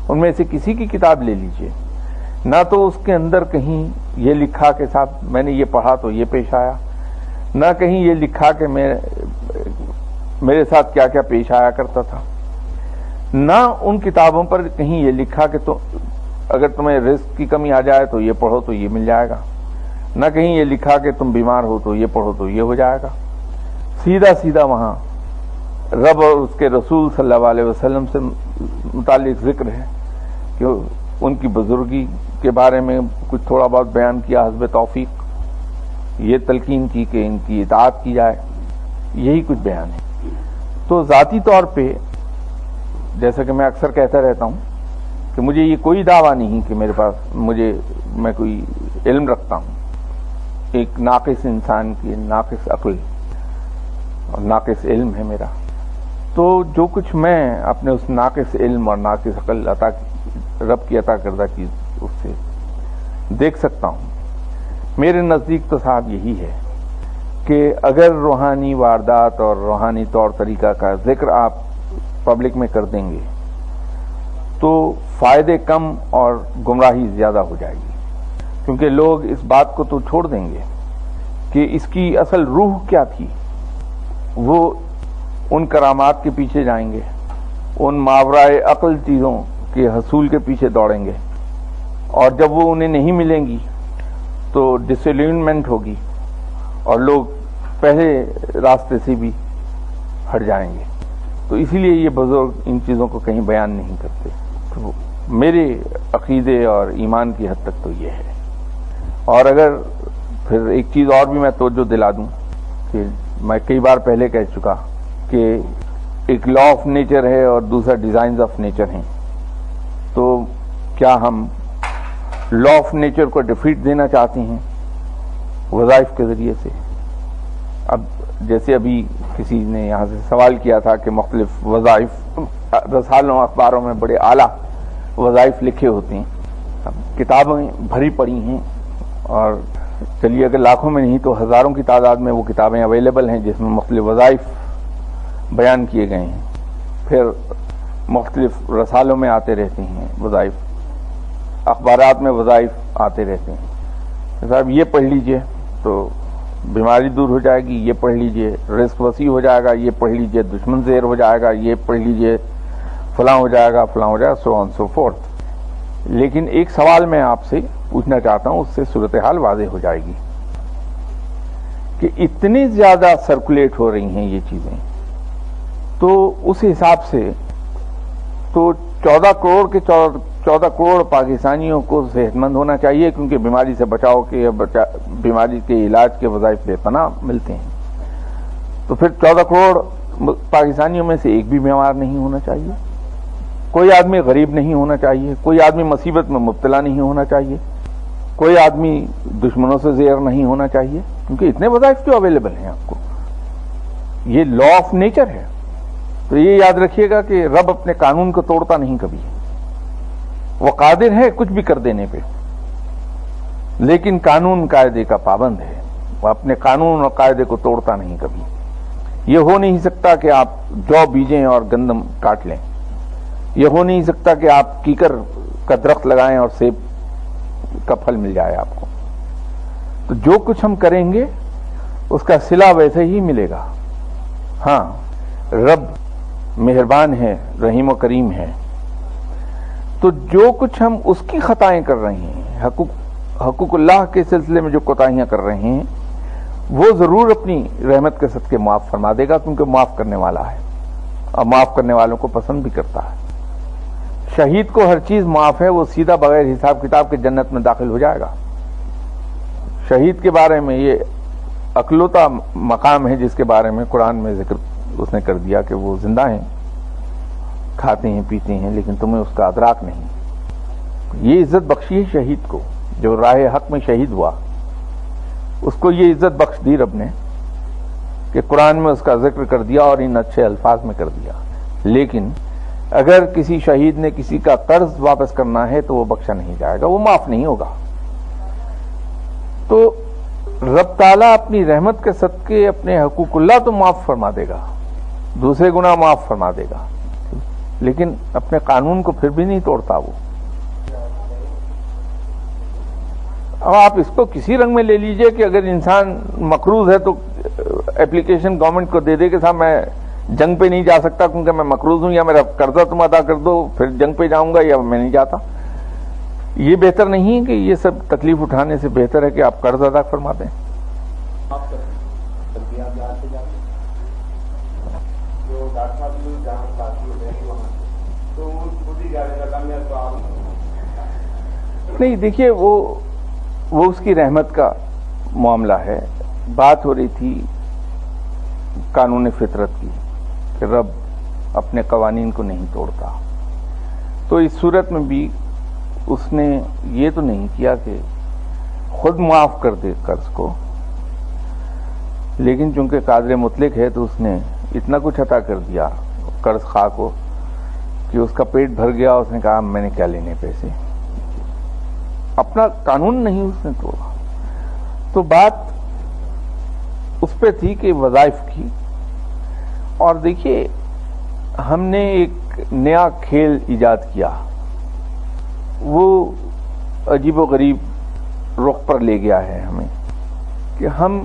ان میں سے کسی کی کتاب لے لیجیے، نہ تو اس کے اندر کہیں یہ لکھا کہ صاحب میں نے یہ پڑھا تو یہ پیش آیا، نہ کہیں یہ لکھا کہ میرے ساتھ کیا کیا پیش آیا کرتا تھا، نہ ان کتابوں پر کہیں یہ لکھا کہ تو اگر تمہیں رزق کی کمی آ جائے تو یہ پڑھو تو یہ مل جائے گا، نہ کہیں یہ لکھا کہ تم بیمار ہو تو یہ پڑھو تو یہ ہو جائے گا۔ سیدھا سیدھا وہاں رب اور اس کے رسول صلی اللہ علیہ وسلم سے متعلق ذکر ہے کہ ان کی بزرگی کے بارے میں کچھ تھوڑا بہت بیان کیا حسب توفیق، یہ تلقین کی کہ ان کی اطاعت کی جائے، یہی کچھ بیان ہے۔ تو ذاتی طور پہ جیسا کہ میں اکثر کہتا رہتا ہوں کہ مجھے یہ کوئی دعویٰ نہیں کہ میرے پاس میں کوئی علم رکھتا ہوں، ایک ناقص انسان کی ناقص عقل اور ناقص علم ہے میرا، تو جو کچھ میں اپنے اس ناقص علم اور ناقص عقل رب کی عطا کردہ چیز اس سے دیکھ سکتا ہوں، میرے نزدیک تو صاحب یہی ہے کہ اگر روحانی واردات اور روحانی طور طریقہ کا ذکر آپ پبلک میں کر دیں گے تو فائدے کم اور گمراہی زیادہ ہو جائے گی، کیونکہ لوگ اس بات کو تو چھوڑ دیں گے کہ اس کی اصل روح کیا تھی، وہ ان کرامات کے پیچھے جائیں گے، ان ماورائے عقل چیزوں کے حصول کے پیچھے دوڑیں گے، اور جب وہ انہیں نہیں ملیں گی تو ڈسیلونمنٹ ہوگی اور لوگ پہلے راستے سے بھی ہٹ جائیں گے۔ تو اسی لیے یہ بزرگ ان چیزوں کو کہیں بیان نہیں کرتے۔ تو میرے عقیدے اور ایمان کی حد تک تو یہ ہے۔ اور اگر پھر ایک چیز اور بھی میں توجہ دلا دوں کہ میں کئی بار پہلے کہہ چکا کہ ایک لا آف نیچر ہے اور دوسرا ڈیزائنز آف نیچر ہیں، تو کیا ہم لا آف نیچر کو ڈیفیٹ دینا چاہتے ہیں وظائف کے ذریعے سے؟ اب جیسے ابھی کسی نے یہاں سے سوال کیا تھا کہ مختلف وظائف رسالوں اخباروں میں بڑے اعلیٰ وظائف لکھے ہوتے ہیں، اب کتابیں بھری پڑی ہیں، اور چلیے اگر لاکھوں میں نہیں تو ہزاروں کی تعداد میں وہ کتابیں اویلیبل ہیں جس میں مختلف وظائف بیان کیے گئے ہیں، پھر مختلف رسالوں میں آتے رہتے ہیں وظائف، اخبارات میں وظائف آتے رہتے ہیں۔ صاحب یہ پڑھ لیجئے تو بیماری دور ہو جائے گی، یہ پڑھ لیجئے، رزق وسیع ہو جائے گا، یہ پڑھ لیجئے، دشمن زیر ہو جائے گا، یہ پڑھ لیجئے، فلاں ہو جائے گا، فلاں ہو جائے گا، سو آن سو فورتھ۔ لیکن ایک سوال میں آپ سے پوچھنا چاہتا ہوں، اس سے صورتحال واضح ہو جائے گی کہ اتنی زیادہ سرکولیٹ ہو رہی ہیں یہ چیزیں، تو اس حساب سے تو 14 کروڑ کے 14 کروڑ پاکستانیوں کو صحت مند ہونا چاہیے، کیونکہ بیماری سے بچاؤ کے بیماری کے علاج کے وظائف بے پناہ ملتے ہیں۔ تو پھر 14 کروڑ پاکستانیوں میں سے ایک بھی بیمار نہیں ہونا چاہیے، کوئی آدمی غریب نہیں ہونا چاہیے، کوئی آدمی مصیبت میں مبتلا نہیں ہونا چاہیے، کوئی آدمی دشمنوں سے زیر نہیں ہونا چاہیے، کیونکہ اتنے وظائف جو اویلیبل ہیں آپ کو، یہ لا آف نیچر ہے۔ تو یہ یاد رکھیے گا کہ رب اپنے قانون کو توڑتا نہیں کبھی، وہ قادر ہے کچھ بھی کر دینے پہ، لیکن قانون قاعدے کا پابند ہے، وہ اپنے قانون اور قاعدے کو توڑتا نہیں کبھی۔ یہ ہو نہیں سکتا کہ آپ جو بیجیں اور گندم کاٹ لیں، یہ ہو نہیں سکتا کہ آپ کیکر کا درخت لگائیں اور سیب کا پھل مل جائے آپ کو۔ تو جو کچھ ہم کریں گے اس کا صلہ ویسے ہی ملے گا۔ ہاں، رب مہربان ہے، رحیم و کریم ہے، تو جو کچھ ہم اس کی خطائیں کر رہے ہیں، حقوق اللہ کے سلسلے میں جو کوتاہیاں کر رہے ہیں، وہ ضرور اپنی رحمت کے صدقے معاف فرما دے گا، کیونکہ معاف کرنے والا ہے اور معاف کرنے والوں کو پسند بھی کرتا ہے۔ شہید کو ہر چیز معاف ہے، وہ سیدھا بغیر حساب کتاب کے جنت میں داخل ہو جائے گا۔ شہید کے بارے میں یہ اکلوتا مقام ہے جس کے بارے میں قرآن میں ذکر اس نے کر دیا کہ وہ زندہ ہیں، کھاتے ہیں، پیتے ہیں، لیکن تمہیں اس کا ادراک نہیں۔ یہ عزت بخشی ہے شہید کو، جو راہ حق میں شہید ہوا، اس کو یہ عزت بخش دی رب نے کہ قرآن میں اس کا ذکر کر دیا اور ان اچھے الفاظ میں کر دیا۔ لیکن اگر کسی شہید نے کسی کا قرض واپس کرنا ہے تو وہ بخشا نہیں جائے گا، وہ معاف نہیں ہوگا۔ تو رب تعالیٰ اپنی رحمت کے صدقے اپنے حقوق اللہ تو معاف فرما دے گا، دوسرے گناہ معاف فرما دے گا، لیکن اپنے قانون کو پھر بھی نہیں توڑتا وہ۔ اب آپ اس کو کسی رنگ میں لے لیجئے کہ اگر انسان مقروض ہے تو اپلیکیشن گورنمنٹ کو دے دے کہ صاحب میں جنگ پہ نہیں جا سکتا کیونکہ میں مقروض ہوں، یا میرا قرضہ تم ادا کر دو پھر جنگ پہ جاؤں گا، یا میں نہیں جاتا۔ یہ بہتر نہیں ہے کہ یہ سب تکلیف اٹھانے سے بہتر ہے کہ آپ قرض ادا فرما دیں۔ نہیں، دیکھیے وہ اس کی رحمت کا معاملہ ہے۔ بات ہو رہی تھی قانون فطرت کی کہ رب اپنے قوانین کو نہیں توڑتا، تو اس صورت میں بھی اس نے یہ تو نہیں کیا کہ خود معاف کر دے قرض کو، لیکن چونکہ قادر مطلق ہے تو اس نے اتنا کچھ عطا کر دیا قرض خواہ کو کہ اس کا پیٹ بھر گیا، اس نے کہا میں نے کیا لینے پیسے، اپنا قانون نہیں اس نے توڑا۔ تو بات اس پہ تھی کہ وظائف کی، اور دیکھیے ہم نے ایک نیا کھیل ایجاد کیا، وہ عجیب و غریب رخ پر لے گیا ہے ہمیں، کہ ہم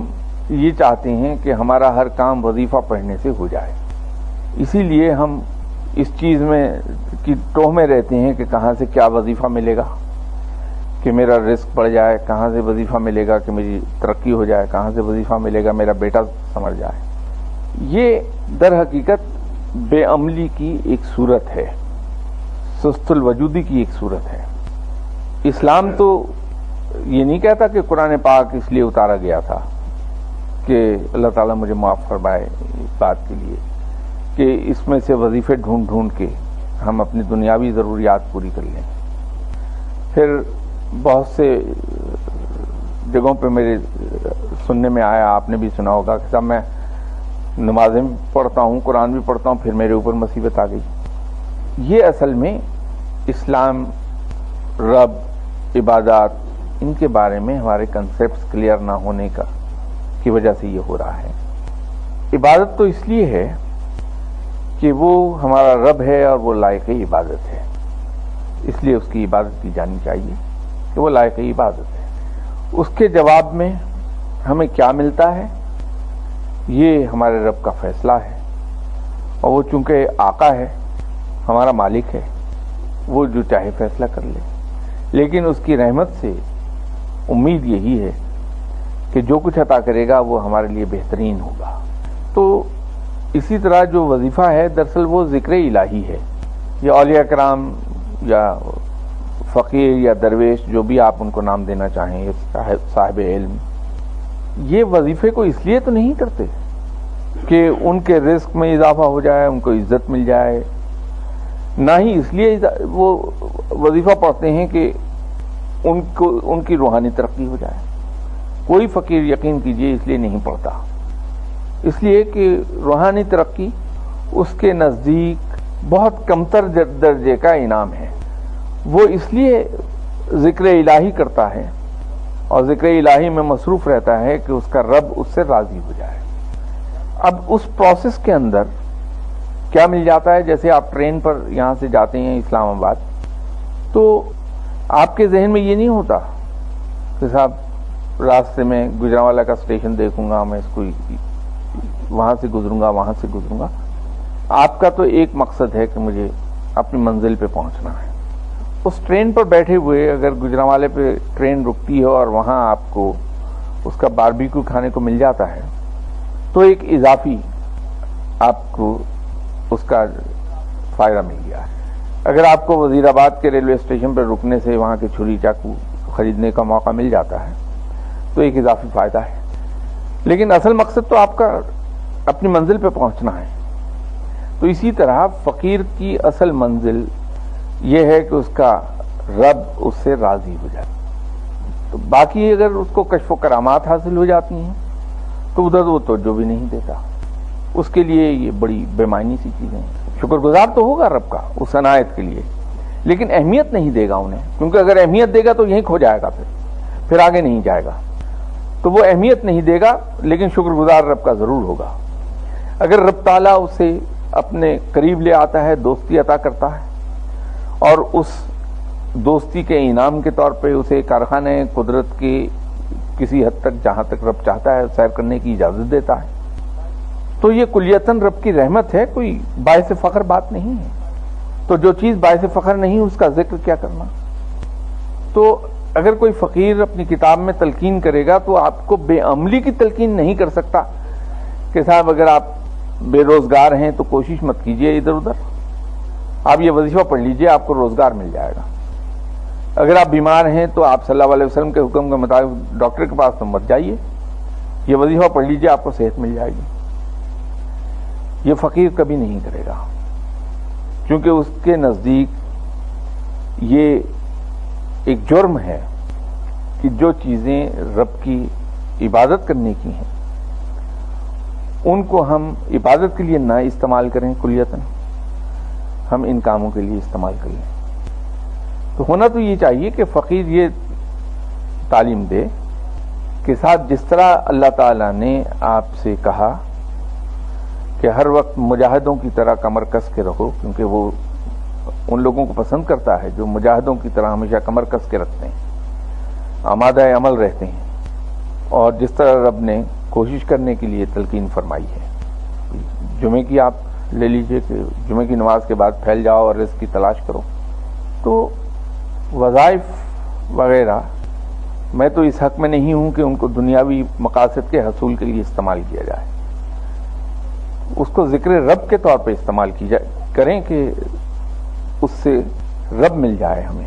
یہ چاہتے ہیں کہ ہمارا ہر کام وظیفہ پڑھنے سے ہو جائے، اسی لیے ہم اس چیز میں کی ٹوہ میں رہتے ہیں کہ کہاں سے کیا وظیفہ ملے گا کہ میرا رزق بڑھ جائے، کہاں سے وظیفہ ملے گا کہ میری ترقی ہو جائے، کہاں سے وظیفہ ملے گا میرا بیٹا سمجھ جائے۔ یہ در حقیقت بے عملی کی ایک صورت ہے، سست الوجودی کی ایک صورت ہے۔ اسلام تو یہ نہیں کہتا کہ قرآن پاک اس لیے اتارا گیا تھا کہ اللہ تعالیٰ مجھے معاف فرمائے اس بات کے لیے کہ اس میں سے وظیفے ڈھونڈ ڈھونڈ کے ہم اپنی دنیاوی ضروریات پوری کر لیں۔ پھر بہت سے جگہوں پہ میرے سننے میں آیا، آپ نے بھی سنا ہوگا کہ صاحب میں نمازیں بھی پڑھتا ہوں، قرآن بھی پڑھتا ہوں، پھر میرے اوپر مصیبت آ گئی۔ یہ اصل میں اسلام، رب، عبادات، ان کے بارے میں ہمارے کنسیپٹس کلیئر نہ ہونے کی وجہ سے یہ ہو رہا ہے۔ عبادت تو اس لیے ہے کہ وہ ہمارا رب ہے اور وہ لائق عبادت ہے، اس لیے اس کی عبادت کی جانی چاہیے کہ وہ لائق عبادت ہے۔ اس کے جواب میں ہمیں کیا ملتا ہے یہ ہمارے رب کا فیصلہ ہے، اور وہ چونکہ آقا ہے، ہمارا مالک ہے، وہ جو چاہے فیصلہ کر لے، لیکن اس کی رحمت سے امید یہی ہے کہ جو کچھ عطا کرے گا وہ ہمارے لیے بہترین ہوگا۔ تو اسی طرح جو وظیفہ ہے دراصل وہ ذکر الہی ہے۔ یہ اولیاء کرام یا فقیر یا درویش جو بھی آپ ان کو نام دینا چاہیں، یہ صاحب علم، یہ وظیفے کو اس لیے تو نہیں کرتے کہ ان کے رزق میں اضافہ ہو جائے، ان کو عزت مل جائے، نہ ہی اس لیے وہ وظیفہ پڑھتے ہیں کہ ان کی روحانی ترقی ہو جائے۔ کوئی فقیر یقین کیجئے اس لیے نہیں پڑھتا، اس لیے کہ روحانی ترقی اس کے نزدیک بہت کمتر درجے کا انعام ہے۔ وہ اس لیے ذکر الہی کرتا ہے اور ذکر الہی میں مصروف رہتا ہے کہ اس کا رب اس سے راضی ہو جائے۔ اب اس پروسیس کے اندر کیا مل جاتا ہے، جیسے آپ ٹرین پر یہاں سے جاتے ہیں اسلام آباد، تو آپ کے ذہن میں یہ نہیں ہوتا کہ صاحب راستے میں گجرانوالہ کا اسٹیشن دیکھوں گا، میں اس کو وہاں سے گزروں گا، وہاں سے گزروں گا۔ آپ کا تو ایک مقصد ہے کہ مجھے اپنی منزل پہ پہنچنا ہے۔ اس ٹرین پر بیٹھے ہوئے اگر گجرانوالے پہ ٹرین رکتی ہے اور وہاں آپ کو اس کا باربیکیو کھانے کو مل جاتا ہے تو ایک اضافی آپ کو اس کا فائدہ مل گیا ہے۔ اگر آپ کو وزیر آباد کے ریلوے اسٹیشن پر رکنے سے وہاں کے چھری چاقو خریدنے کا موقع مل جاتا ہے تو ایک اضافی فائدہ ہے، لیکن اصل مقصد تو آپ کا اپنی منزل پہ پہنچنا ہے۔ تو اسی طرح فقیر کی اصل منزل یہ ہے کہ اس کا رب اس سے راضی ہو جائے۔ تو باقی اگر اس کو کشف و کرامات حاصل ہو جاتی ہیں تو ادھر وہ توجہ بھی نہیں دیتا، اس کے لیے یہ بڑی بے معنی سی چیزیں ہیں۔ شکر گزار تو ہوگا رب کا اس عنایت کے لیے، لیکن اہمیت نہیں دے گا انہیں، کیونکہ اگر اہمیت دے گا تو یہیں کھو جائے گا، پھر آگے نہیں جائے گا۔ تو وہ اہمیت نہیں دے گا، لیکن شکر گزار رب کا ضرور ہوگا۔ اگر رب تعالیٰ اسے اپنے قریب لے آتا ہے، دوستی عطا کرتا ہے، اور اس دوستی کے انعام کے طور پہ اسے کارخانے قدرت کے کسی حد تک جہاں تک رب چاہتا ہے سیر کرنے کی اجازت دیتا ہے، تو یہ کلیتاً رب کی رحمت ہے، کوئی باعث فخر بات نہیں ہے۔ تو جو چیز باعث فخر نہیں اس کا ذکر کیا کرنا۔ تو اگر کوئی فقیر اپنی کتاب میں تلقین کرے گا تو آپ کو بے عملی کی تلقین نہیں کر سکتا کہ صاحب اگر آپ بے روزگار ہیں تو کوشش مت کیجئے ادھر ادھر، آپ یہ وظیفہ پڑھ لیجئے، آپ کو روزگار مل جائے گا۔ اگر آپ بیمار ہیں تو آپ صلی اللہ علیہ وسلم کے حکم کے مطابق ڈاکٹر کے پاس تو مت جائیے، یہ وظیفہ پڑھ لیجئے، آپ کو صحت مل جائے گی۔ یہ فقیر کبھی نہیں کرے گا، کیونکہ اس کے نزدیک یہ ایک جرم ہے کہ جو چیزیں رب کی عبادت کرنے کی ہیں ان کو ہم عبادت کے لیے نہ استعمال کریں، کلیتاً ہم ان کاموں کے لیے استعمال کریں۔ تو ہونا تو یہ چاہیے کہ فقیر یہ تعلیم دے کہ ساتھ جس طرح اللہ تعالیٰ نے آپ سے کہا کہ ہر وقت مجاہدوں کی طرح کمر کس کے رہو، کیونکہ وہ ان لوگوں کو پسند کرتا ہے جو مجاہدوں کی طرح ہمیشہ کمر کس کے رکھتے ہیں، آمادہ عمل رہتے ہیں، اور جس طرح رب نے کوشش کرنے کے لیے تلقین فرمائی ہے۔ جمعے کی آپ لے لیجئے کہ جمعے کی نماز کے بعد پھیل جاؤ اور رزق کی تلاش کرو۔ تو وظائف وغیرہ میں تو اس حق میں نہیں ہوں کہ ان کو دنیاوی مقاصد کے حصول کے لیے استعمال کیا جائے، اس کو ذکر رب کے طور پہ استعمال کی جائے، کریں کہ اس سے رب مل جائے ہمیں۔